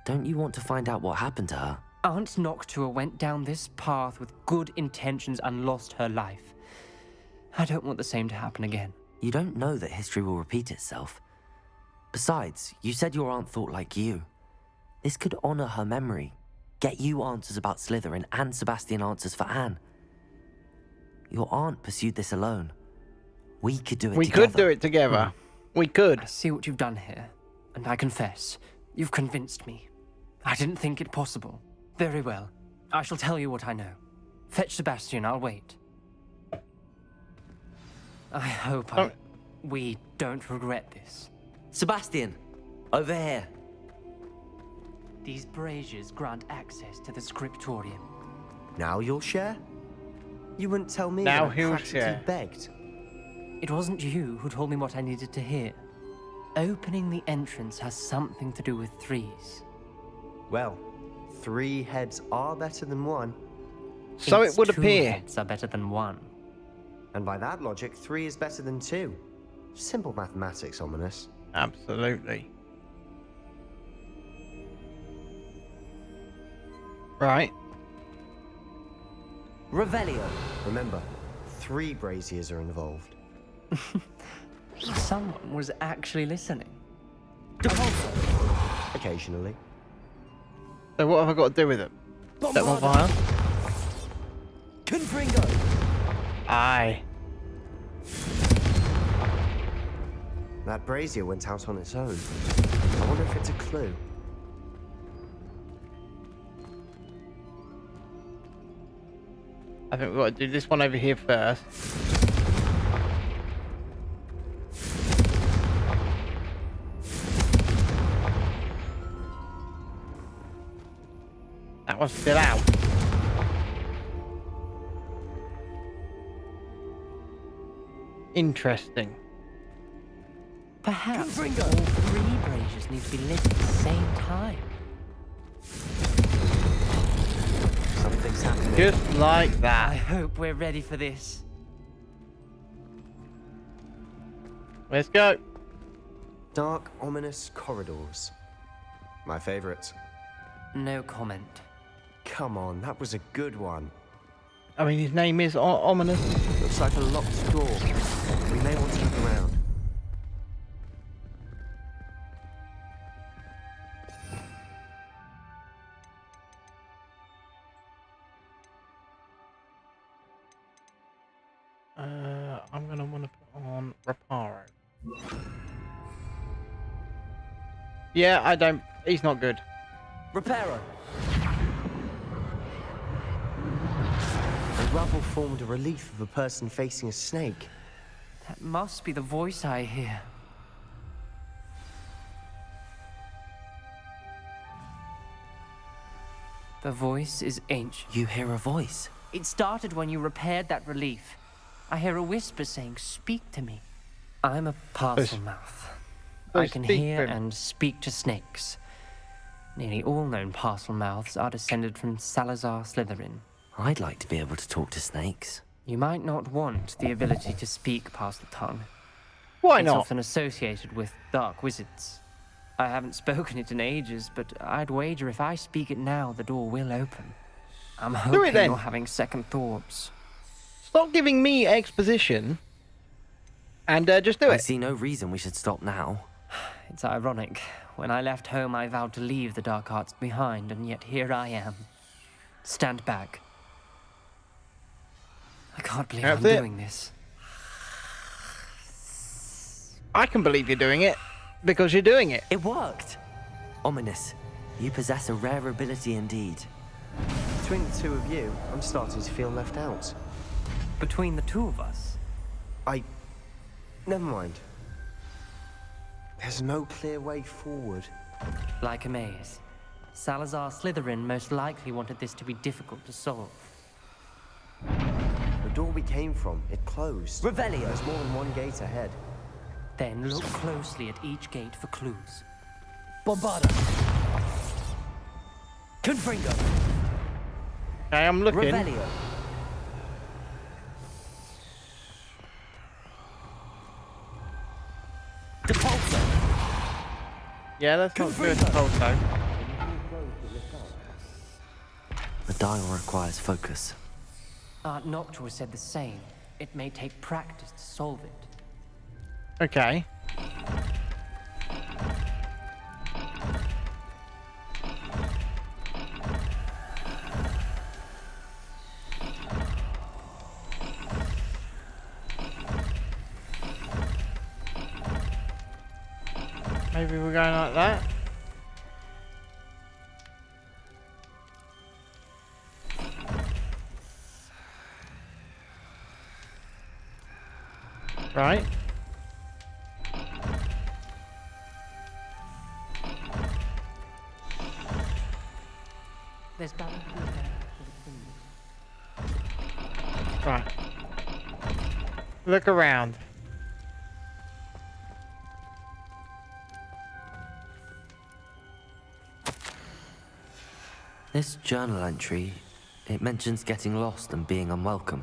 Don't you want to find out what happened to her? Aunt Noctua went down this path with good intentions and lost her life. I don't want the same to happen again. You don't know that history will repeat itself. Besides, you said your aunt thought like you. This could honor her memory, get you answers about Slytherin and Sebastian answers for Anne. Your aunt pursued this alone. We could do it We together. could do it together. We could. I see what you've done here, and I confess, you've convinced me. I didn't think it possible. Very well. I shall tell you what I know. Fetch Sebastian, I'll wait. I hope we don't regret this. Sebastian, over here. These braziers grant access to the scriptorium. Now you'll share? You wouldn't tell me Now when I he'll practically share. begged. It wasn't you who told me what I needed to hear. Opening the entrance has something to do with threes. Well, 3 heads are better than 1. So Its it would 2 appear. heads are better than 1. And by that logic, 3 is better than 2. Simple mathematics, Ominous. Absolutely. Right. Revelio. Remember, 3 braziers are involved. Someone was actually listening. Occasionally. So what have I got to do with it? Set them on fire? Confringo. Aye. That brazier went out on its own. I wonder if it's a clue. I think we've got to do this one over here first. That one's still out. Interesting. Perhaps all three braziers need to be lit at the same time. Something's happening. Just like I that. hope we're ready for this. Let's go. Dark, ominous corridors. My favorite. No comment. Come on, that was a good one. I mean, his name is ominous. Looks like a locked door. We may want to look around. I'm gonna want to put on Reparo. Yeah, I don't. He's not good. Reparo! The rubble formed a relief of a person facing a snake. That must be the voice I hear. The voice is ancient. You hear a voice? It started when you repaired that relief. I hear a whisper saying, "Speak to me." I'm a parcel mouth. I can hear and speak to snakes. Nearly all known parcel mouths are descended from Salazar Slytherin. I'd like to be able to talk to snakes. You might not want the ability to speak Parcel Tongue. Why It's not? often associated with dark wizards. I haven't spoken it in ages, but I'd wager if I speak it now, the door will open. I'm hoping then. you're having second thoughts. Stop giving me exposition. And just do I it. see no reason we should stop now. It's ironic. When I left home, I vowed to leave the dark arts behind, and yet here I am. Stand back. I can't believe That's I'm it. doing this. I can believe you're doing it because you're doing it. It worked! Ominous, you possess a rare ability indeed. Between the two of you, I'm starting to feel left out. Between the two of us, Never mind. There's no clear way forward. like a maze, Salazar Slytherin most likely wanted this to be difficult to solve. The door we came from, it closed. Revelio! There's more than one gate ahead. Then look closely at each gate for clues. Bombarda! Confringo! Okay, I'm looking. Revelio! Depulso! Yeah, that's not good, Polto. The dial requires focus. Aunt Noctua said the same. It may take practice to solve it. Okay. Maybe we're going like that. Right. There's bound to be a Right. Look around. This journal entry, it mentions getting lost and being unwelcome.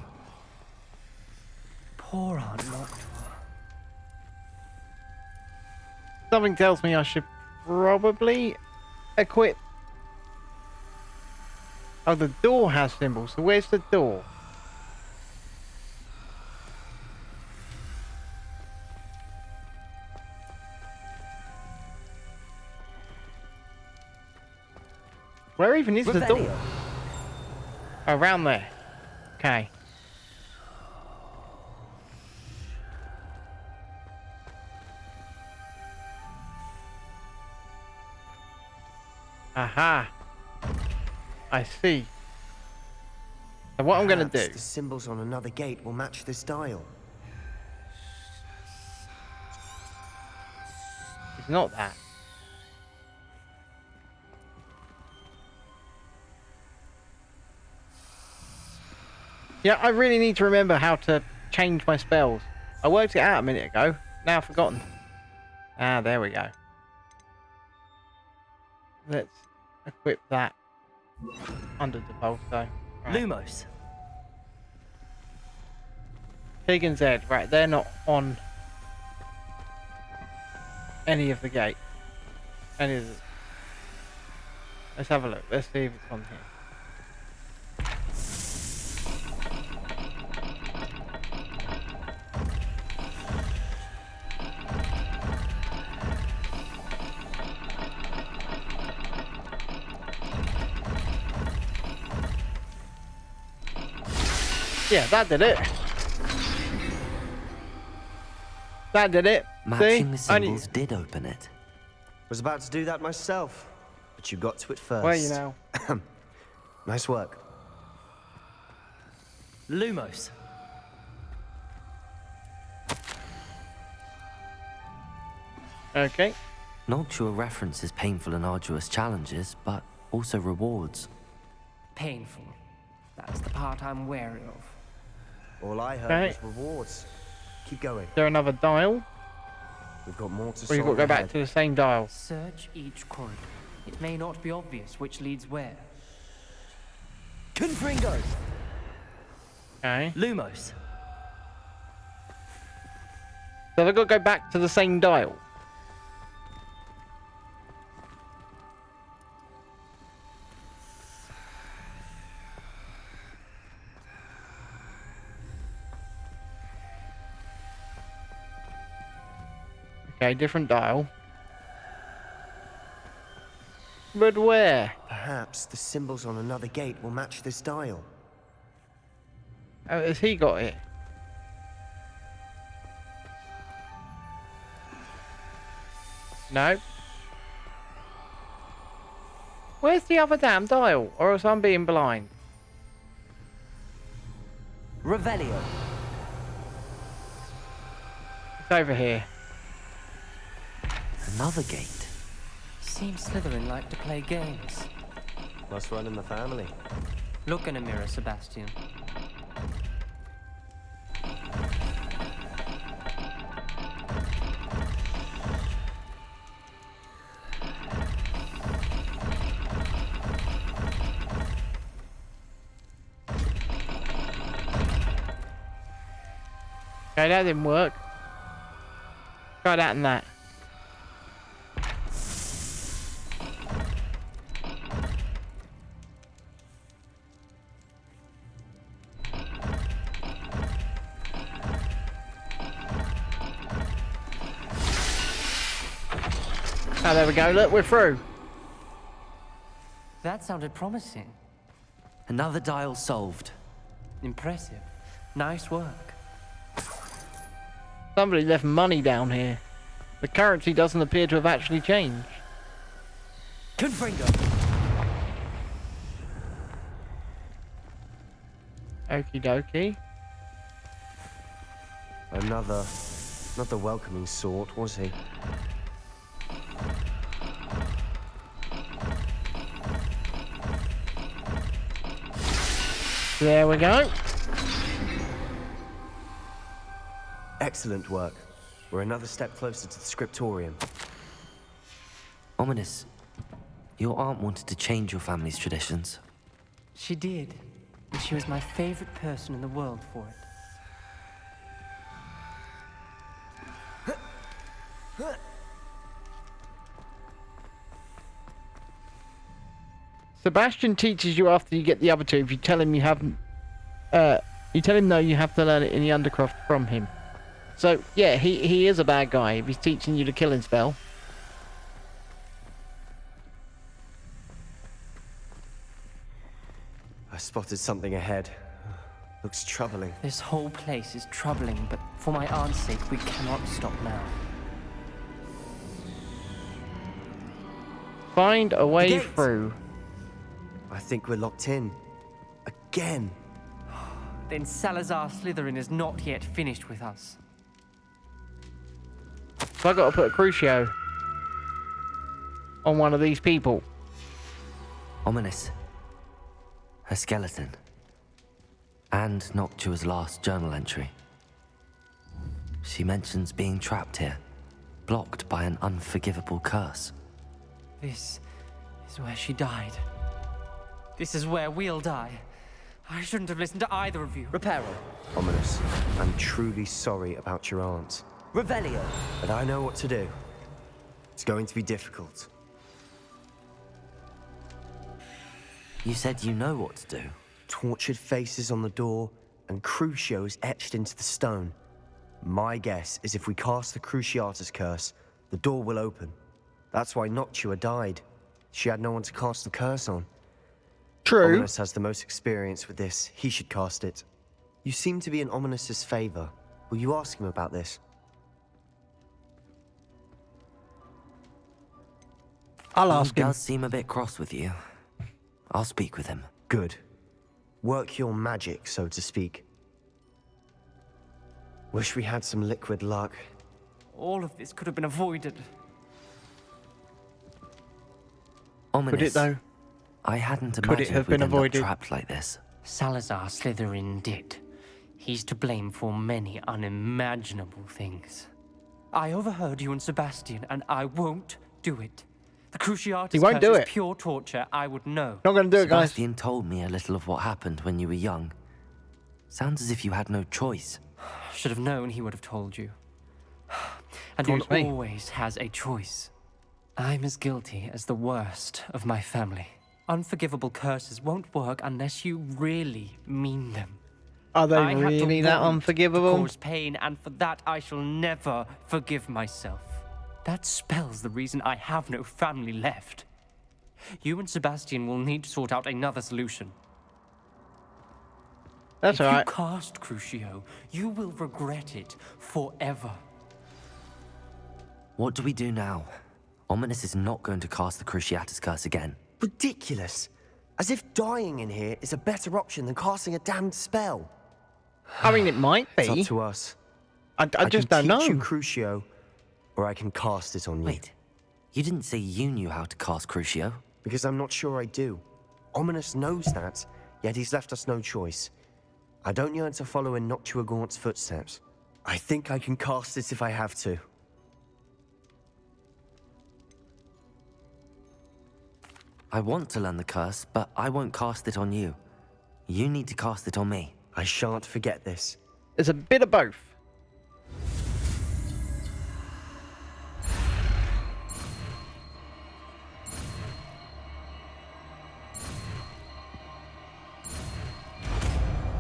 Poor Aunt Noctua. Something tells me I should probably equip. Oh, the door has symbols. So where's the door? Where even is the door? Around there. Okay. Aha. I see. So what I'm going to Perhaps do... the symbols on another gate will match this dial. It's not that. Yeah, I really need to remember how to change my spells. I worked it out a minute ago. Now I've forgotten. Ah, there we go. Let's equip that under the pulse, though. Right. Lumos. Pig and Zed. Right, they're not on any of the gate. Any of the... Let's have a look. Let's see if it's on here. Yeah, that did it. That did it. Matching the See? Only... symbols did open it. Was about to do that myself, but you got to it first. Where are you now? Nice work. Lumos. Okay. Noctua references painful and arduous challenges, but also rewards. Painful. That's the part I'm wary of. All I heard Okay. was rewards. Keep going. Is there another dial? We've got more to Or solve. you've got to go back ahead. to the same dial? Search each corridor. It may not be obvious which leads where. Confringos. Okay. Lumos. So they've got to go back to the same dial. Okay, different dial. But where? Perhaps the symbols on another gate will match this dial. Oh, has he got it? No. Where's the other damn dial? Or else I'm being blind. Revelio. It's over here. Another gate. Seems Slytherin like to play games. Must run in the family. Look in a mirror, Sebastian. Okay, that didn't work. Try that and that. Oh, there we go. Look, we're through. That sounded promising. Another dial solved. Impressive. Nice work. Somebody left money down here. The currency doesn't appear to have actually changed. Confringo. Okie dokie. Another, not the welcoming sort, was he? There we go. Excellent work. We're another step closer to the scriptorium. Ominous. Your aunt wanted to change your family's traditions. She did. And she was my favorite person in the world for it. Sebastian teaches you after you get the other two. If you tell him you haven't, you tell him no, you have to learn it in the Undercroft from him. So yeah, he is a bad guy if he's teaching you the killing spell. I spotted something ahead. Looks troubling. This whole place is troubling, but for my aunt's sake, we cannot stop now. Find a way gate. through. I think we're locked in. Again. Then Salazar Slytherin is not yet finished with us. So I got to put a Crucio on one of these people. Ominous. Her skeleton. And Noctua's last journal entry. She mentions being trapped here, blocked by an unforgivable curse. This is where she died. This is where we'll die. I shouldn't have listened to either of you. Reparo. Ominous. I'm truly sorry about your aunt. Revelio. But I know what to do. It's going to be difficult. You said you know what to do. Tortured faces on the door, and Crucios etched into the stone. My guess is if we cast the Cruciatus curse, the door will open. That's why Noctua died. She had no one to cast the curse on. True. Ominous has the most experience with this. He should cast it. You seem to be in Ominous's favor. Will you ask him about this? I'll ask He him. does seem a bit cross with you. I'll speak with him. Good. Work your magic, so to speak. Wish we had some liquid luck. All of this could have been avoided. Ominous. Could it though? I hadn't Could imagined it have we'd been end up avoided? trapped like this. Salazar Slytherin did. He's to blame for many unimaginable things. I overheard you and Sebastian, and I won't do it. The Cruciatus He won't curse do is it. pure torture. I would know. Not gonna do it, guys. Sebastian told me a little of what happened when you were young. Sounds as if you had no choice. Should have known he would have told you. And Told one me. always has a choice. I'm as guilty as the worst of my family. Unforgivable curses won't work unless you really mean them. Are they I had to really that want unforgivable? To cause pain, and for that I shall never forgive myself. That spells the reason I have no family left. You and Sebastian will need to sort out another solution. That's if alright. you cast Crucio, you will regret it forever. What do we do now? Ominous is not going to cast the Cruciatus curse again. Ridiculous. As if dying in here is a better option than casting a damned spell. I mean, it might It's be. up to us. I just don't can know. teach you Crucio, or I can cast it on you. Wait, you didn't say you knew how to cast Crucio? Because I'm not sure I do. Ominous knows that, yet he's left us no choice. I don't yearn to follow in Noctua Gaunt's footsteps. I think I can cast it if I have to. I want to learn the curse, but I won't cast it on you. You need to cast it on me. I shan't forget this. There's a bit of both.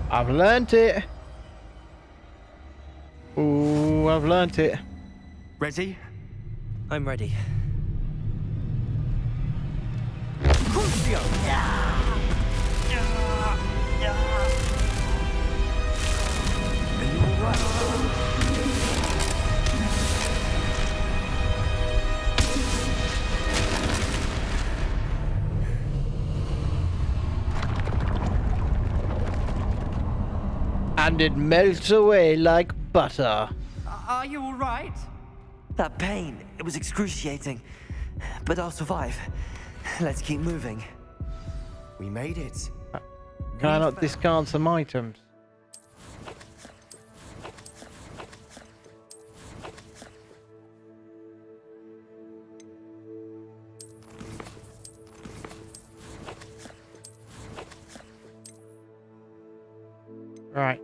I've learnt it. Ooh, I've learnt it. Ready? I'm ready. And it melts away like butter. Are you alright? That pain, it was excruciating. But I'll survive. Let's keep moving. We made it. Can I not discard some items? Right.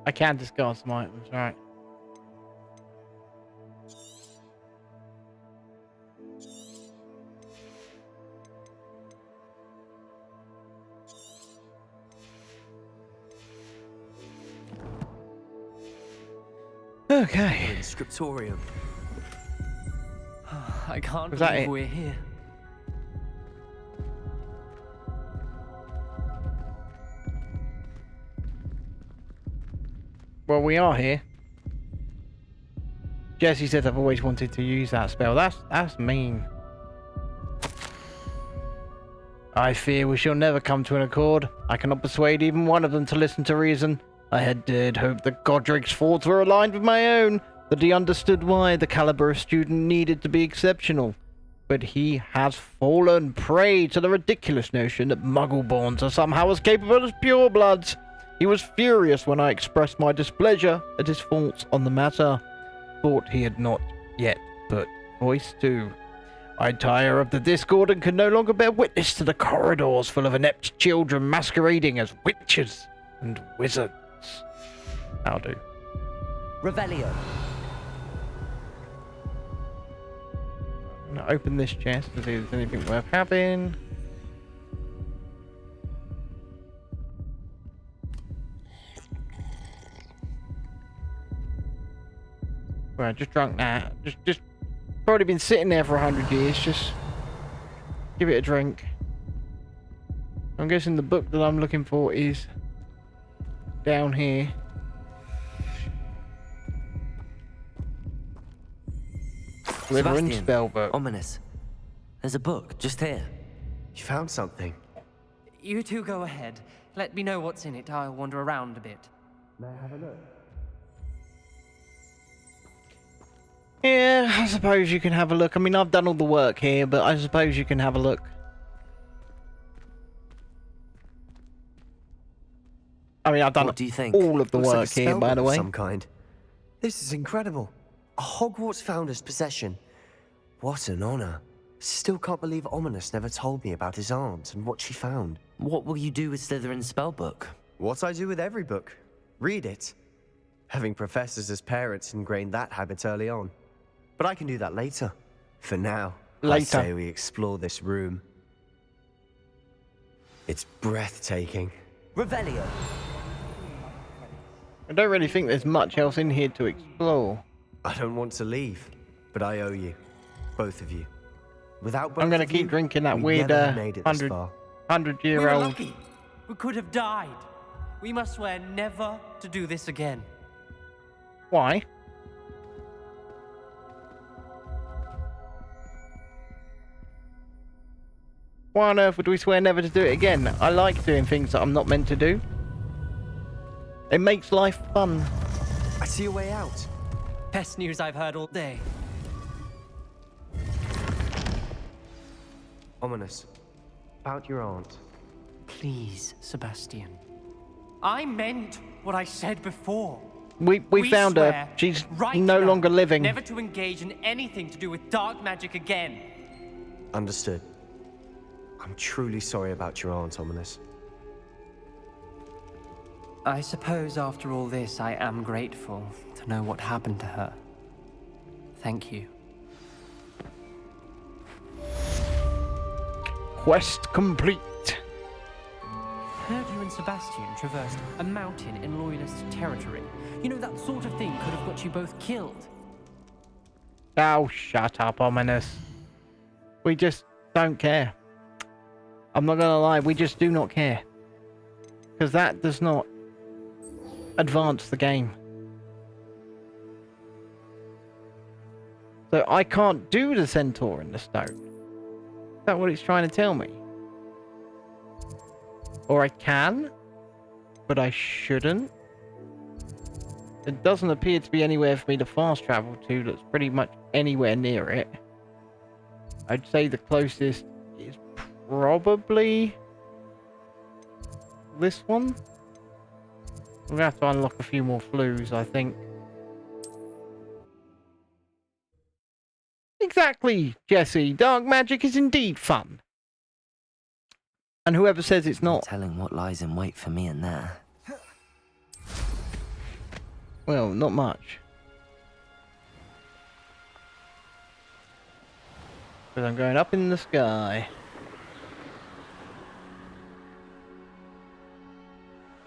I can discard some items, right. Okay. In Scriptorium. I can't Was that believe it? we're here. Well, we are here. Jesse said I've always wanted to use that spell. That's mean. I fear we shall never come to an accord. I cannot persuade even one of them to listen to reason. I had dared hope that Godric's thoughts were aligned with my own, that he understood why the caliber of student needed to be exceptional. but he has fallen prey to the ridiculous notion that Muggle-borns are somehow as capable as purebloods. He was furious when I expressed my displeasure at his thoughts on the matter, thought he had not yet put voice to. I tire of the discord and can no longer bear witness to the corridors full of inept children masquerading as witches and wizards. I'll do. Revelio. I'm gonna open this chest and see if there's anything worth having. Well, I just drunk that. Just probably been sitting there for 100 years. Just give it a drink. I'm guessing the book that I'm looking for is down here. Slytherin spellbook. Ominous. There's a book just here. You found something. You two go ahead. Let me know what's in it. I'll wander around a bit. May I have a look? Yeah, I suppose you can have a look. I mean, I've done all the work here, but I suppose you can have a look. I mean, I've done What do you think? all of the Looks like work a here, by spellbook the of way. some kind. This is incredible. A Hogwarts founder's possession. What an honor. Still can't believe Ominous never told me about his aunt and what she found. What will you do with Slytherin's spellbook? What I do with every book. Read it. Having professors as parents ingrained that habit early on. But I can do that later. For now, I say we explore this room. It's breathtaking. Revelio. I don't really think there's much else in here to explore. I don't want to leave, but I owe you. Both of you. Without both I'm going to of keep you, drinking that we'd weird never have made it this far. 100-year-old. We were lucky. We could have died. We must swear never to do this again. Why? Why on earth would we swear never to do it again? I like doing things that I'm not meant to do. It makes life fun. I see a way out. Best news I've heard all day. Ominous. About your aunt. Please, Sebastian. I meant what I said before. We found her. swear She's right no now longer living. Never to engage in anything to do with dark magic again. Understood. I'm truly sorry about your aunt, Ominous. I suppose after all this, I am grateful to know what happened to her. Thank you. Quest complete. Heard you and Sebastian traversed a mountain in Loyalist territory. You know, that sort of thing could have got you both killed. Oh, shut up, Ominous. We just don't care. I'm not gonna lie, we just do not care. Because that does not advance the game. So I can't do the centaur in the stone. Is that what it's trying to tell me? Or I can, but I shouldn't. It doesn't appear to be anywhere for me to fast travel to that's pretty much anywhere near it. I'd say the closest is probably this one. We're gonna have to unlock a few more flues, I think. Exactly, Jesse. Dark magic is indeed fun. And whoever says it's not... Telling what lies in wait for me in there. Well, not much. Because I'm going up in the sky.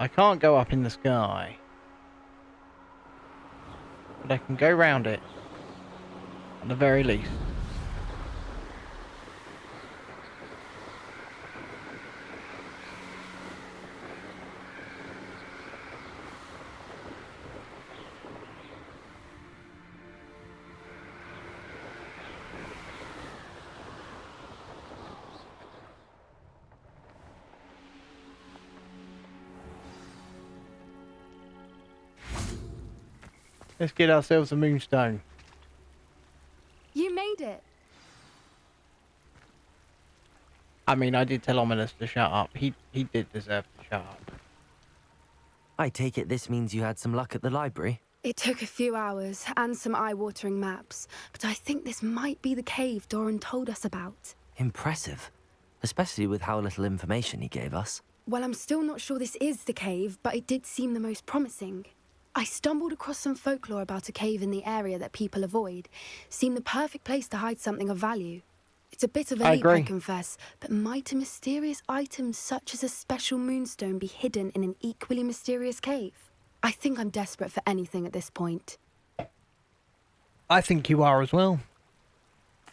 I can't go up in the sky. But I can go round it. At the very least. Let's get ourselves a moonstone. You made it. I mean, I did tell Ominous to shut up. He did deserve to shut up. I take it this means you had some luck at the library? It took a few hours and some eye-watering maps, but I think this might be the cave Doran told us about. Impressive. Especially with how little information he gave us. Well, I'm still not sure this is the cave, but it did seem the most promising. I stumbled across some folklore about a cave in the area that people avoid. Seemed the perfect place to hide something of value. It's a bit of a leap, I confess, but might a mysterious item such as a special moonstone be hidden in an equally mysterious cave? I think I'm desperate for anything at this point. I think you are as well.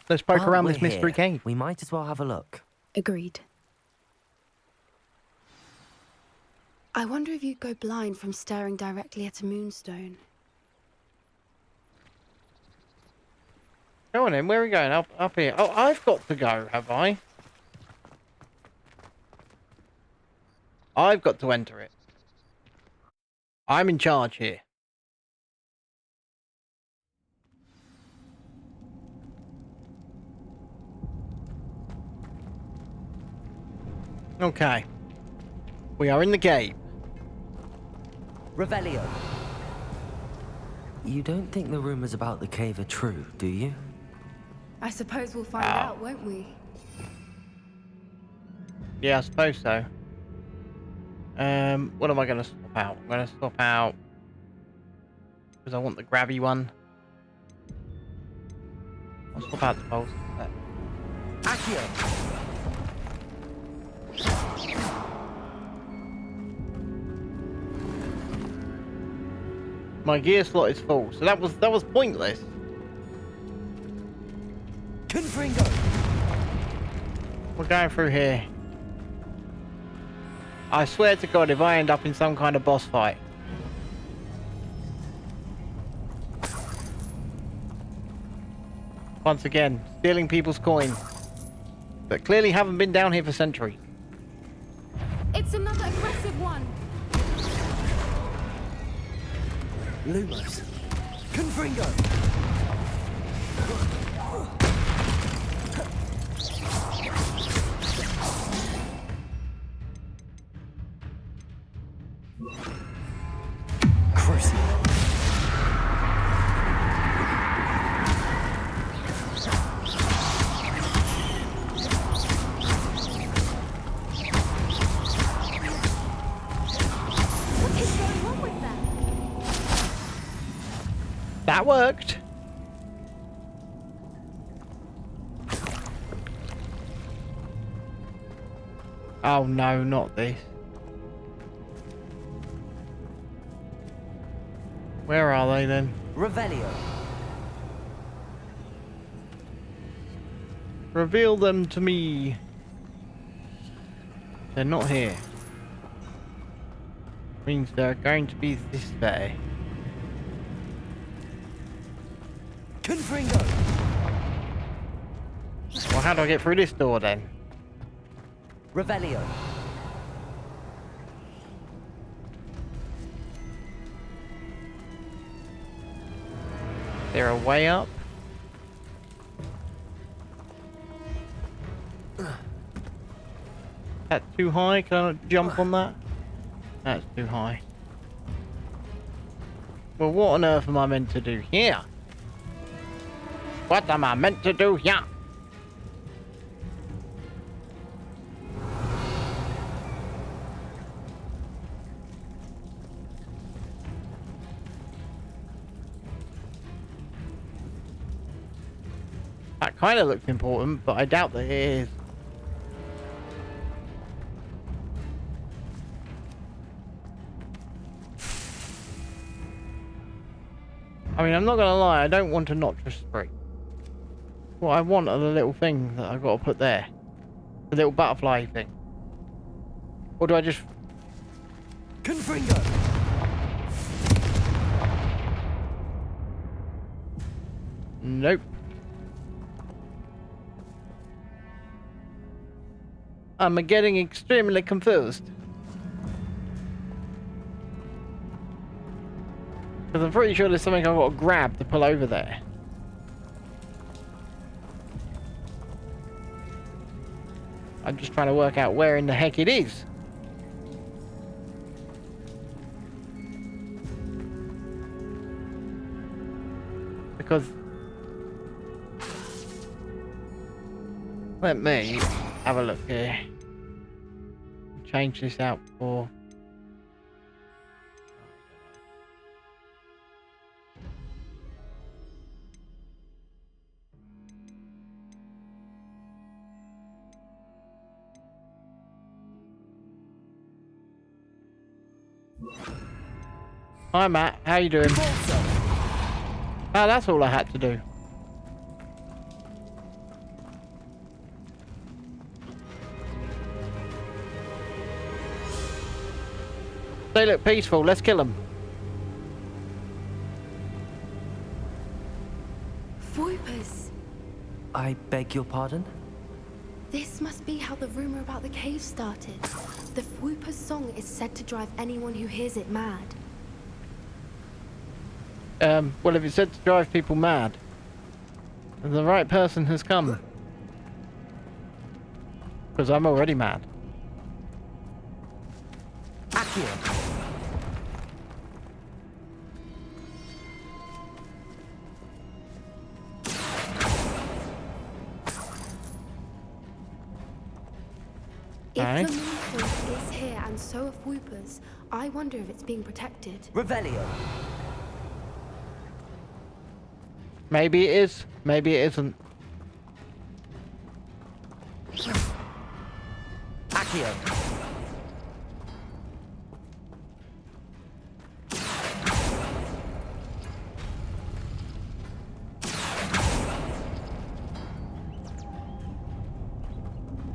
Let's poke While around we're this mystery here, cave. We might as well have a look. Agreed. I wonder if you'd go blind from staring directly at a moonstone. Go on then, where are we going? Up here. Oh, I've got to go, have I? I've got to enter it. I'm in charge here. Okay. We are in the cave. Revelio. You don't think the rumors about the cave are true, do you? I suppose we'll find out, won't we? Yeah, I suppose so. What am I going to swap out? I'm going to swap out because I want the grabby one. I'll swap out the pulse. Accio. My gear slot is full, so that was pointless. Confringo. We're going through here. I swear to God, if I end up in some kind of boss fight. Once again, stealing people's coin. But clearly haven't been down here for centuries. It's another aggressive one. Lumos. Confringo. Crucible. What is going on with that? That worked. Oh no, not this. Where are they then? Revelio. Reveal them to me. They're not here. Means they're going to be this way. Confringo. Well, how do I get through this door then? Revelio. Is there a way up? That's too high? Can I not jump on that? That's too high. Well, what on earth am I meant to do here? What am I meant to do here? That kind of looks important, but I doubt that it is. I mean, I'm not gonna lie, I don't want a Notress Spring. What I want are the little thing that I've got to put there. The little butterfly thing. Or do I just... Confringo. Nope. I'm getting extremely confused. Because I'm pretty sure there's something I've got to grab to pull over there. I'm just trying to work out where in the heck it is. Because let me have a look here. Change this out for Hi Matt, how you doing? Oh, that's all I had to do. They look peaceful, let's kill them. Voipers! I beg your pardon? This must be how the rumor about the cave started. The Whooper's song is said to drive anyone who hears it mad. Well, if it's said to drive people mad, then the right person has come. Because I'm already mad. Accio! If the moonstone is here and so are Whoopers, I wonder if it's being protected. Revelio! Maybe it is, maybe it isn't. Accio!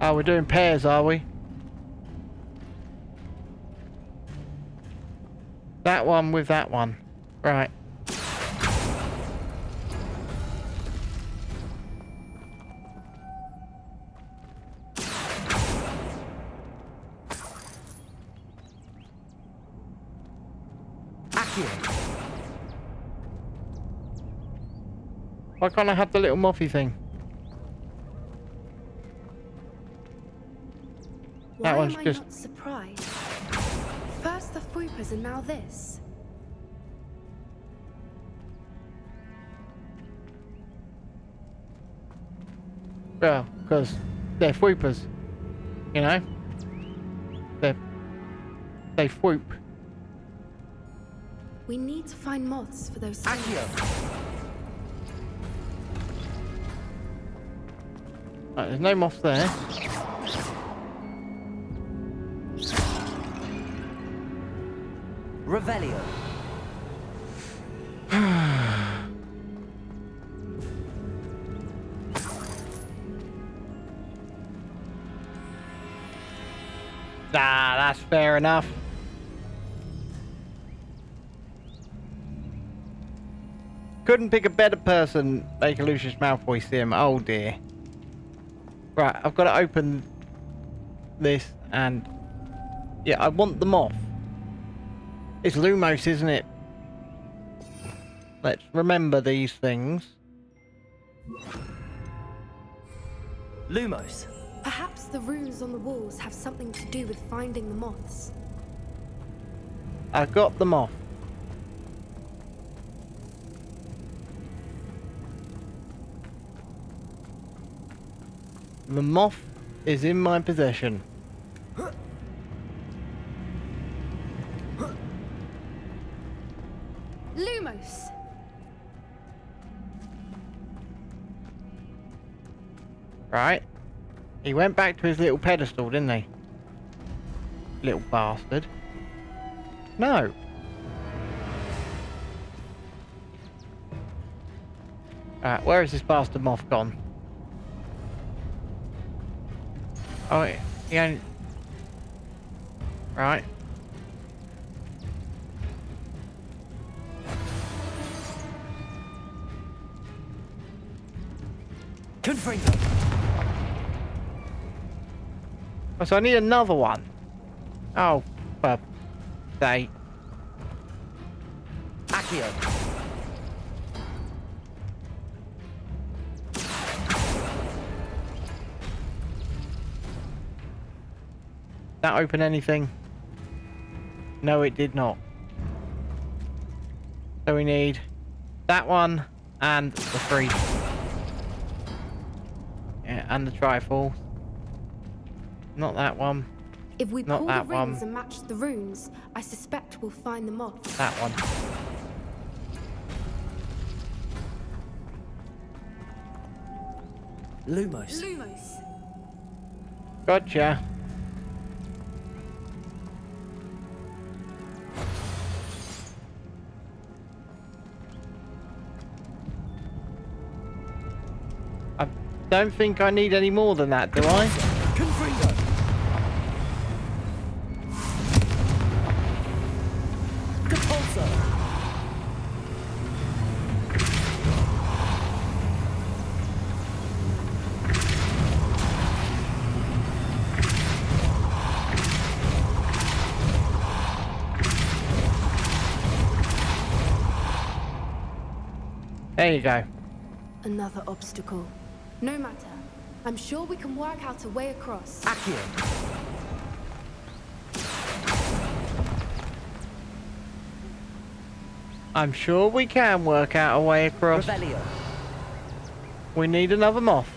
Oh, we're doing pairs, are we? That one with that one. Right. Why can't I have the little moffy thing? That Why one's am I just... not surprised? First the Whoopers and now this. Well, because they're whoopers. You know? They whoop. We need to find moths for those Accio! Right, there's no moths there. Revelio! That's fair enough. Couldn't pick a better person, make a Lucius Malfoy sim. Oh dear. Right, I've got to open this and... Yeah, I want them off. It's Lumos, isn't it? Let's remember these things. Lumos! Perhaps the runes on the walls have something to do with finding the moths. I got them off. The moth is in my possession. Lumos! Right. He went back to his little pedestal, didn't he? Little bastard. No. Alright, where is this bastard moth gone? Oh, he only... Right. Confringo! Oh, so I need another one. Oh, for sake. Accio! That open anything? No, it did not. So we need that one and the 3. Yeah, and the trifle. Not that one. If we Not pull the that rings one. and match the runes, I suspect we'll find the moth. That one. Lumos. Lumos. Gotcha. I don't think I need any more than that, do I? Confringo. Depulso. There you go. Another obstacle. No matter. I'm sure we can work out a way across. Accio. I'm sure we can work out a way across. Revelio. We need another moth.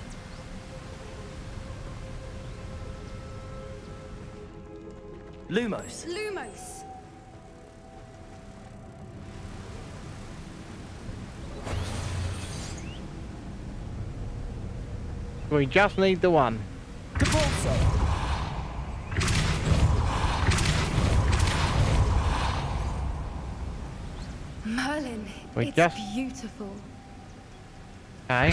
Lumos. Lumos. We just need the one. Depulso. Merlin, We it's just- beautiful. Okay.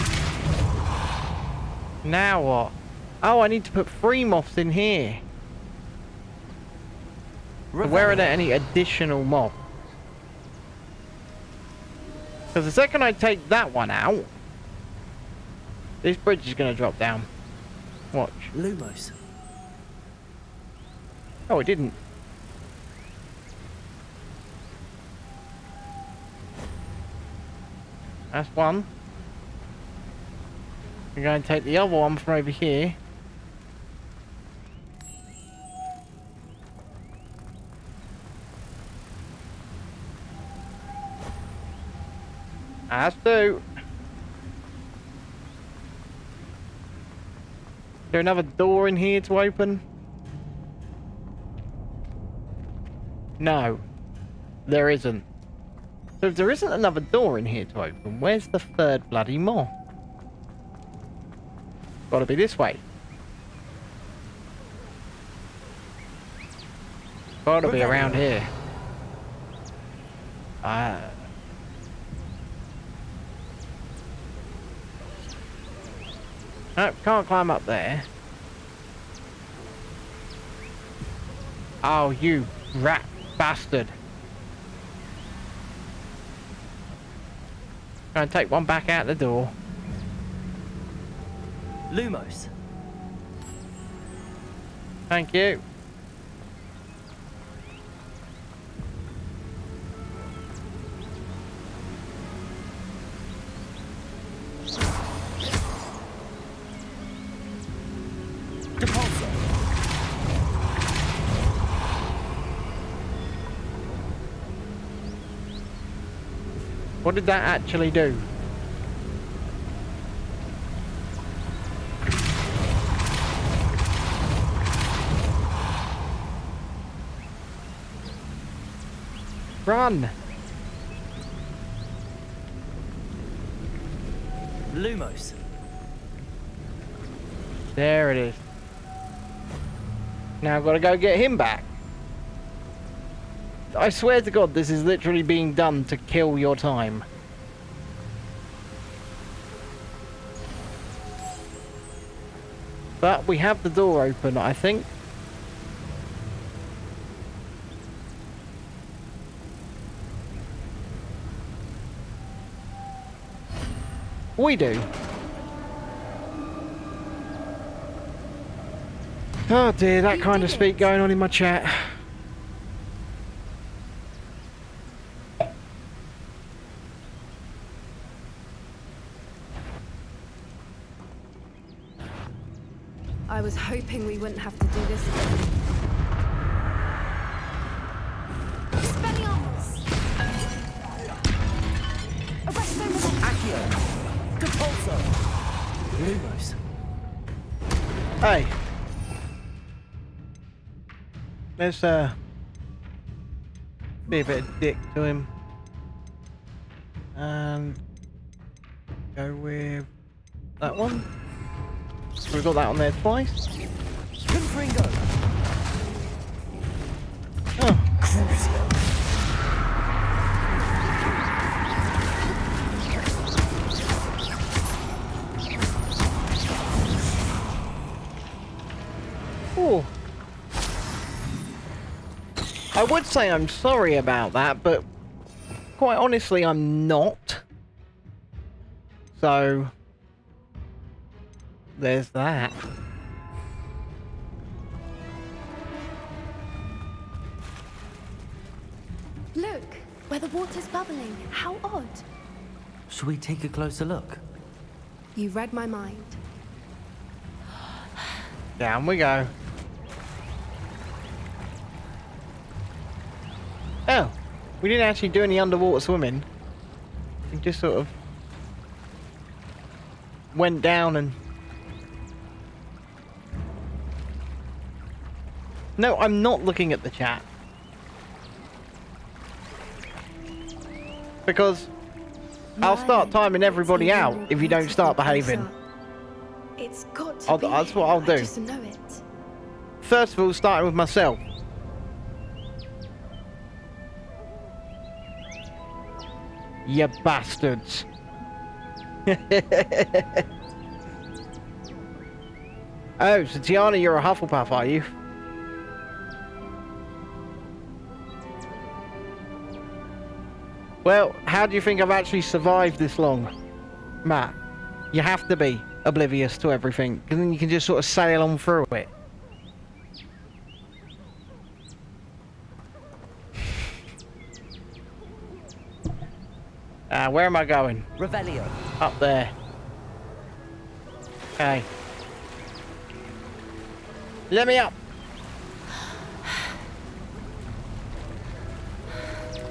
Now what? Oh, I need to put 3 moths in here. Where are there any additional moths? Because the second I take that one out, this bridge is going to drop down. Watch. Lumos. Oh, it didn't. That's one. We're going to take the other one from over here. That's 2. Is there another door in here to open? No, there isn't. So if there isn't another door in here to open, where's the 3rd bloody moth? Gotta be this way. Gotta be around here. Nope, can't climb up there. Oh, you rat bastard. Gonna take one back out the door. Lumos. Thank you. Depulso. What did that actually do? Run! Lumos. There it is. Now I've got to go get him back. I swear to God, this is literally being done to kill your time. But we have the door open, I think. We do. Oh dear, that kind of speak going on in my chat. I was hoping we wouldn't have to do this again. so. Lumos. Hey. Let's be a bit of dick to him. And go with that one. So we've got that on there twice. Confringo. Oh. Crucio. Oh. I would say I'm sorry about that, but quite honestly, I'm not. So, there's that. Look, where the water's bubbling. How odd. Should we take a closer look? You read my mind. Down we go. Oh, we didn't actually do any underwater swimming. We just sort of went down and... No, I'm not looking at the chat. Because I'll start timing everybody out if you don't start behaving. It's got to be. That's what I'll do. I just know it. First of all, starting with myself. You bastards. Oh, so Tiana, you're a Hufflepuff, are you? Well, how do you think I've actually survived this long? Matt, you have to be oblivious to everything, because then you can just sort of sail on through it. Where am I going? Revelio. Up there. Okay. Let me up.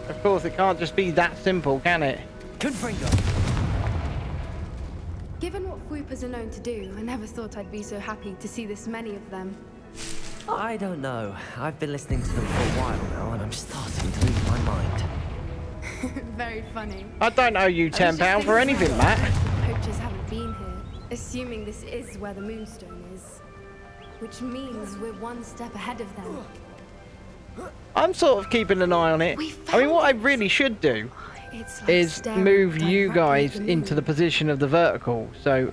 Of course, it can't just be that simple, can it? Confringo. Given what Whoopers are known to do, I never thought I'd be so happy to see this many of them. I don't know. I've been listening to them for a while now, and I'm starting to lose my mind. Very funny. I don't owe you £10 for anything, Matt. Poachers haven't been here, assuming this is where the Moonstone is. Which means we're one step ahead of them. I'm sort of keeping an eye on it. I mean, what I really should do is move you guys into the position of the vertical. So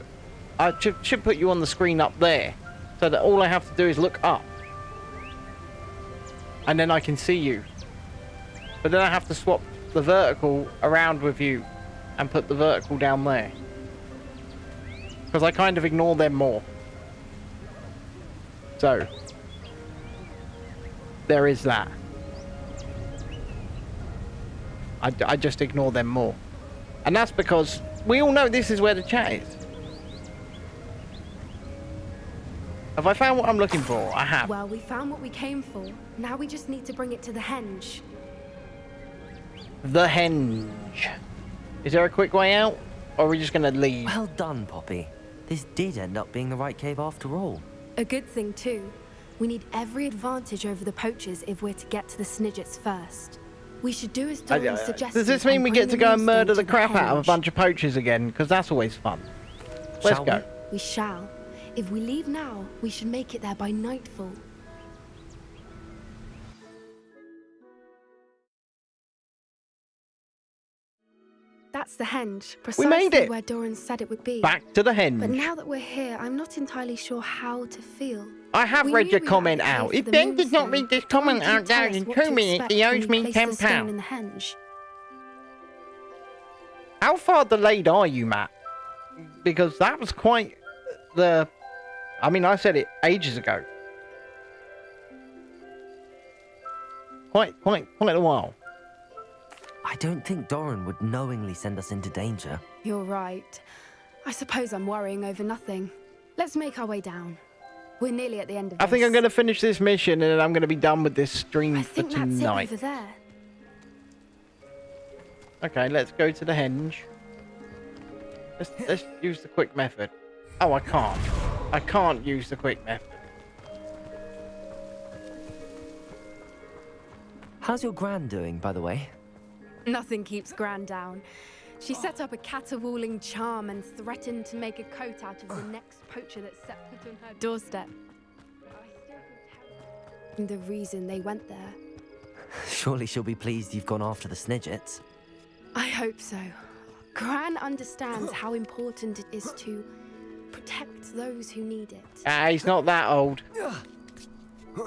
I should put you on the screen up there, so that all I have to do is look up. And then I can see you. But then I have to swap the vertical around with you and put the vertical down there. Because I kind of ignore them more. So there is that. I just ignore them more. And that's because we all know this is where the chat is. Have I found what I'm looking for? I have. Well, we found what we came for. Now we just need to bring it to the henge. The henge. Is there a quick way out? Or are we just going to leave? Well done, Poppy. This did end up being the right cave after all. A good thing, too. We need every advantage over the poachers if we're to get to the Snidgets first. We should do as Doran suggested. Does this mean we get to go and murder the crap out of a bunch of poachers again? Because that's always fun. Let's go. We shall. If we leave now, we should make it there by nightfall. That's the henge, precisely where Doran said it would be. Back to the henge. But now that we're here, I'm not entirely sure how to feel. I have read your comment out. If Ben did not read this comment out down in 2 minutes, he owes me £10. How far delayed are you, Matt? Because that was quite the... I mean, I said it ages ago. Quite a while. I don't think Doran would knowingly send us into danger. You're right. I suppose I'm worrying over nothing. Let's make our way down. We're nearly at the end of this. I think I'm going to finish this mission and then I'm going to be done with this stream for tonight. I think that's it over there. Okay, let's go to the henge. Let's use the quick method. Oh, I can't. I can't use the quick method. How's your gran doing, by the way? Nothing keeps Gran down. She set up a caterwauling charm and threatened to make a coat out of the next poacher that set foot on her doorstep. The reason they went there. Surely she'll be pleased you've gone after the Snidgets. I hope so. Gran understands how important it is to protect those who need it. Ah, he's not that old.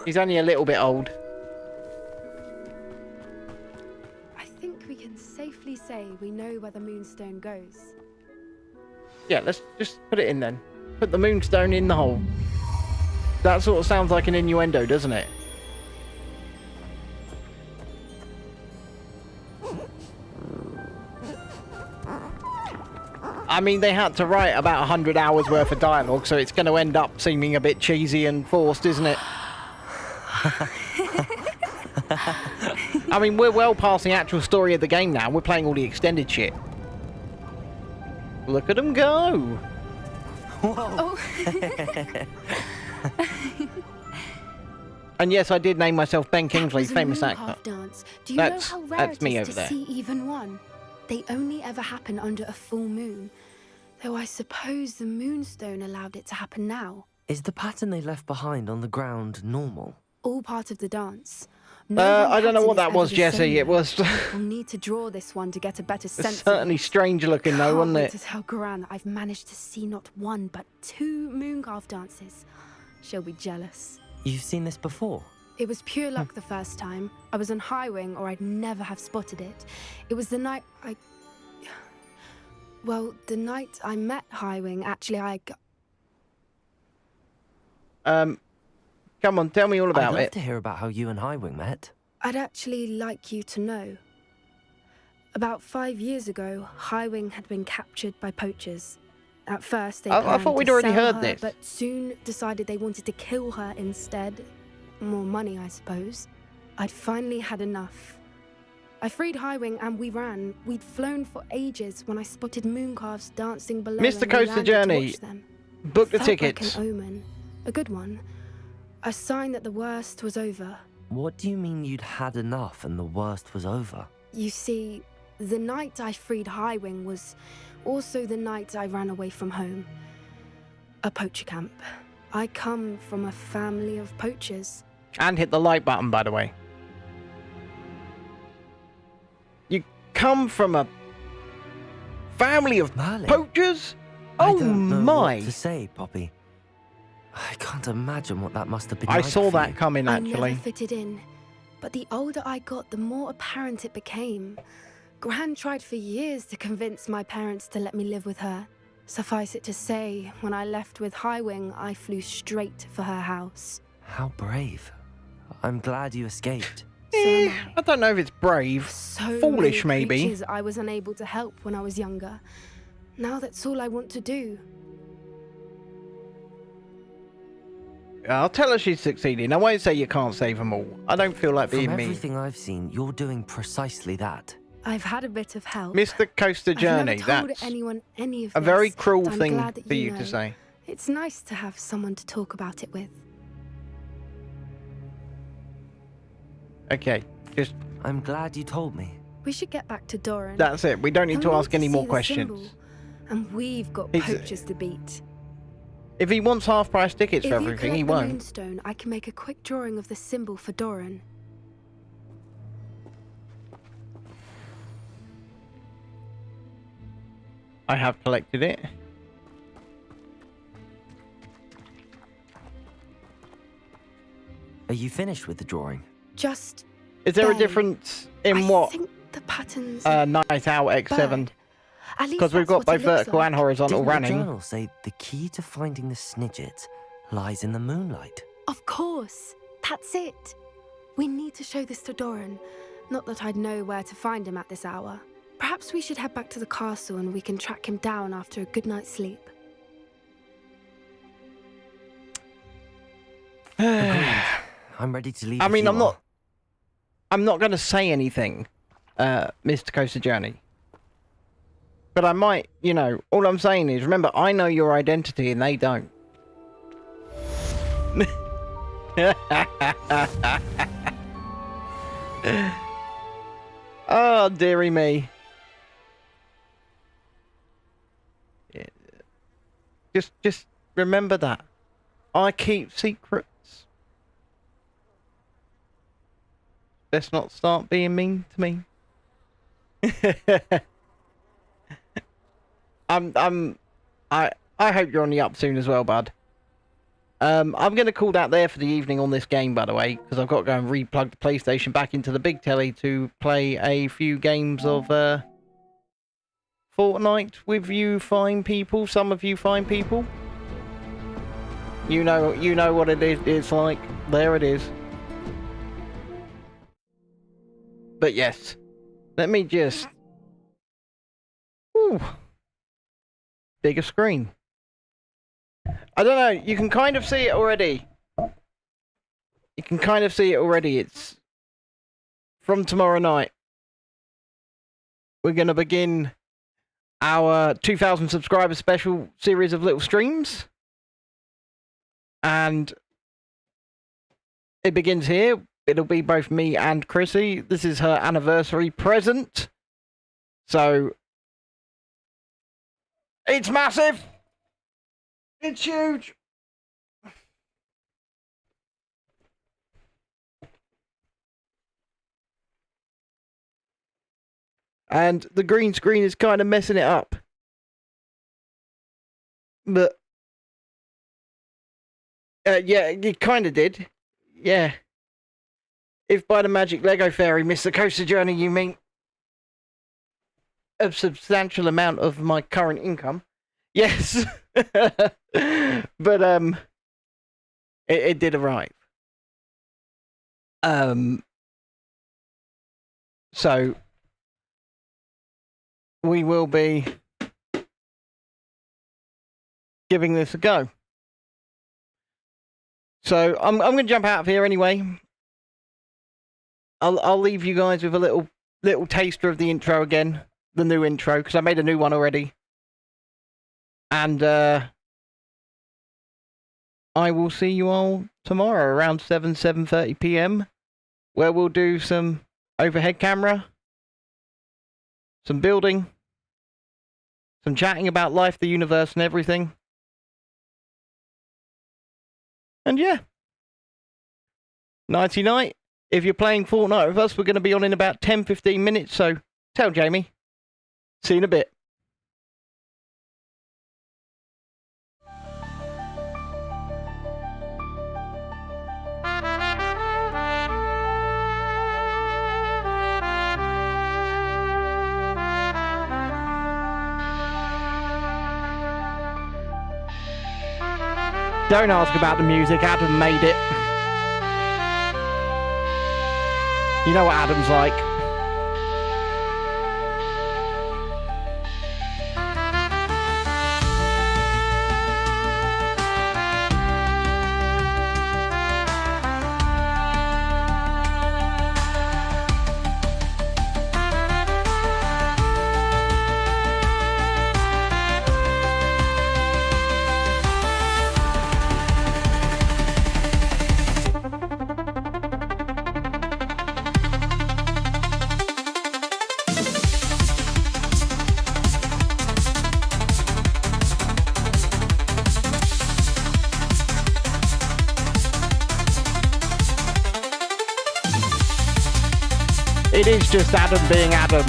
He's only a little bit old. I think we can safely say we know where the Moonstone goes. Yeah, let's just put it in then. Put the Moonstone in the hole. That sort of sounds like an innuendo, doesn't it? I mean, they had to write about 100 hours worth of dialogue, so it's going to end up seeming a bit cheesy and forced, isn't it? I mean, we're well past the actual story of the game now. We're playing all the extended shit. Look at them go! Whoa. And yes, I did name myself Ben Kingsley, famous actor. Dance. Do you That's- know how rare that's it me is over to there. see even one? They only ever happen under a full moon. Though I suppose the Moonstone allowed it to happen now. Is the pattern they left behind on the ground normal? All part of the dance. I don't know what that was, Jesse. It was We'll need to draw this one to get a better sense certainly strange looking though, wasn't Can't wait it? to tell Gran I've managed to see not one but 2 Mooncalf dances. She'll be jealous. You've seen this before? It was pure luck the first time. I was on Highwing or I'd never have spotted it. It was the night Well, the night I met Highwing, actually Come on, tell me all about I'd love it. to hear about how you and Highwing met. I'd actually like you to know. About 5 years ago, Highwing had been captured by poachers. At first, they I planned thought we'd to already sell heard her, this. but soon decided they wanted to kill her instead. More money, I suppose. I'd finally had enough. I freed Highwing and we ran. We'd flown for ages when I spotted mooncalves dancing below. Mr. and we Coaster landed to Journey, watch them. book the Felt tickets. like an omen. A good one. A sign that the worst was over. What do you mean you'd had enough and the worst was over? You see, the night I freed Highwing was also the night I ran away from home. A poacher camp. I come from a family of poachers. And hit the like button, by the way. You come from a family of Merlin. poachers? I Oh don't know my! what to say, Poppy. I can't imagine what that must have been I like saw for that you. coming, I actually. never fitted in. But the older I got, the more apparent it became. Gran tried for years to convince my parents to let me live with her. Suffice it to say, when I left with Highwing, I flew straight for her house. How brave. I'm glad you escaped. I don't know if it's brave. So Foolish, many maybe. creatures I was unable to help when I was younger. Now that's all I want to do. I'll tell her she's succeeding. I won't say you can't save them all. I don't feel like being From mean. everything I've seen, you're doing precisely that. I've had a bit of help. Mr. Coaster Journey, I've never told that's anyone any of a this, very cruel but I'm thing glad that for you know. to say. It's nice to have someone to talk about it with. Okay, just... I'm glad you told me. We should get back to Doran. That's it. We don't need He'll to ask any see more the questions. symbol, and we've got He's- poachers to beat. If he wants half-price tickets for If you everything, he collect the won't. Moonstone, I can make a quick drawing of the symbol for Doran. I have collected it. Are you finished with the drawing? Just Is there a barely. difference in I what think the patterns. Night Out X7? Bird. At least Because we've that's got what both it looks vertical like. and horizontal Didn't the running. journal say the key to finding the Snidgets lies in the moonlight? Of course. That's it. We need to show this to Doran. Not that I'd know where to find him at this hour. Perhaps we should head back to the castle and we can track him down after a good night's sleep. Agreed. I'm ready to leave. I if mean, you I'm are. not going to say anything, Mr. Coaster Journey. But I might, you know, all I'm saying is, remember, I know your identity and they don't. Oh, dearie me. Yeah. Just remember that. I keep secrets. Let's not start being mean to me. I hope you're on the up soon as well, bud. I'm going to call that there for the evening on this game, by the way, because I've got to go and replug the PlayStation back into the big telly to play a few games of Fortnite with you fine people, some of you fine people. You know what it is. It's like, there it is. But yes, let me just... Ooh. Bigger screen. I don't know, you can kind of see it already. You can kind of see it already. It's from tomorrow night. We're going to begin our 2,000 subscriber special series of little streams. And it begins here. It'll be both me and Chrissy. This is her anniversary present. So, it's massive. It's huge. And the green screen is kind of messing it up. But yeah, it kind of did. Yeah. If by the magic Lego Fairy missed the coaster journey, you mean a substantial amount of my current income. Yes. But it did arrive. So we will be giving this a go. So I'm going to jump out of here anyway. I'll leave you guys with a little taster of the intro again, the new intro, because I made a new one already. And I will see you all tomorrow around 7:30 p.m. where we'll do some overhead camera, some building, some chatting about life, the universe, and everything. And yeah. Nighty night. If you're playing Fortnite with us, we're going to be on in about 10-15 minutes, so tell Jamie. See you in a bit. Don't ask about the music, Adam made it. You know what Adam's like. It is just Adam being Adam.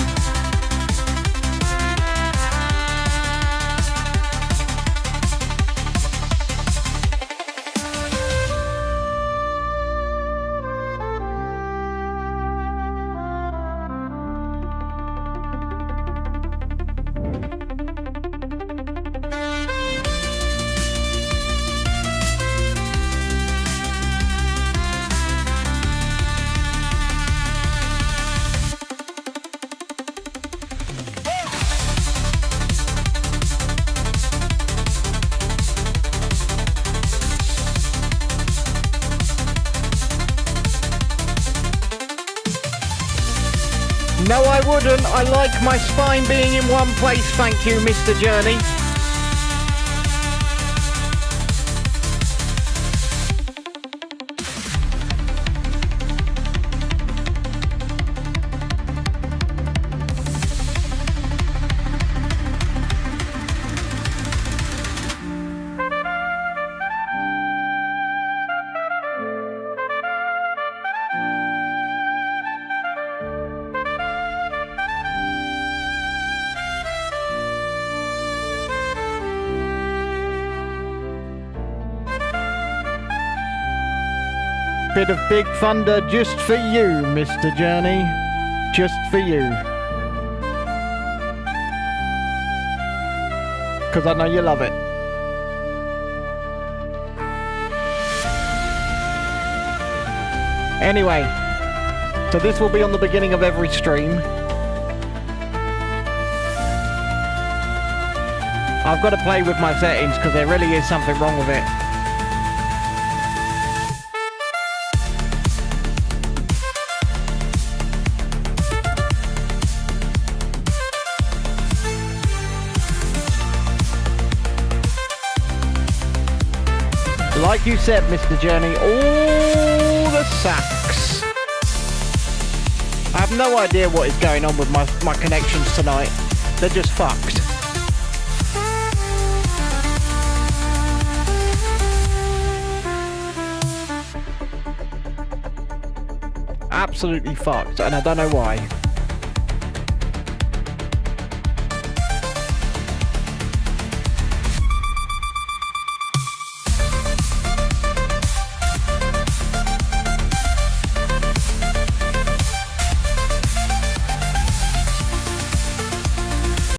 No, I wouldn't. I like my spine being in one place, thank you, Mr. Journey. Bit of big thunder just for you, Mr. Journey. Just for you. Because I know you love it. Anyway, so this will be on the beginning of every stream. I've got to play with my settings because there really is something wrong with it. Like you said, Mr. Journey, all the sacks. I have no idea what is going on with my connections tonight. They're just fucked. Absolutely fucked, and I don't know why.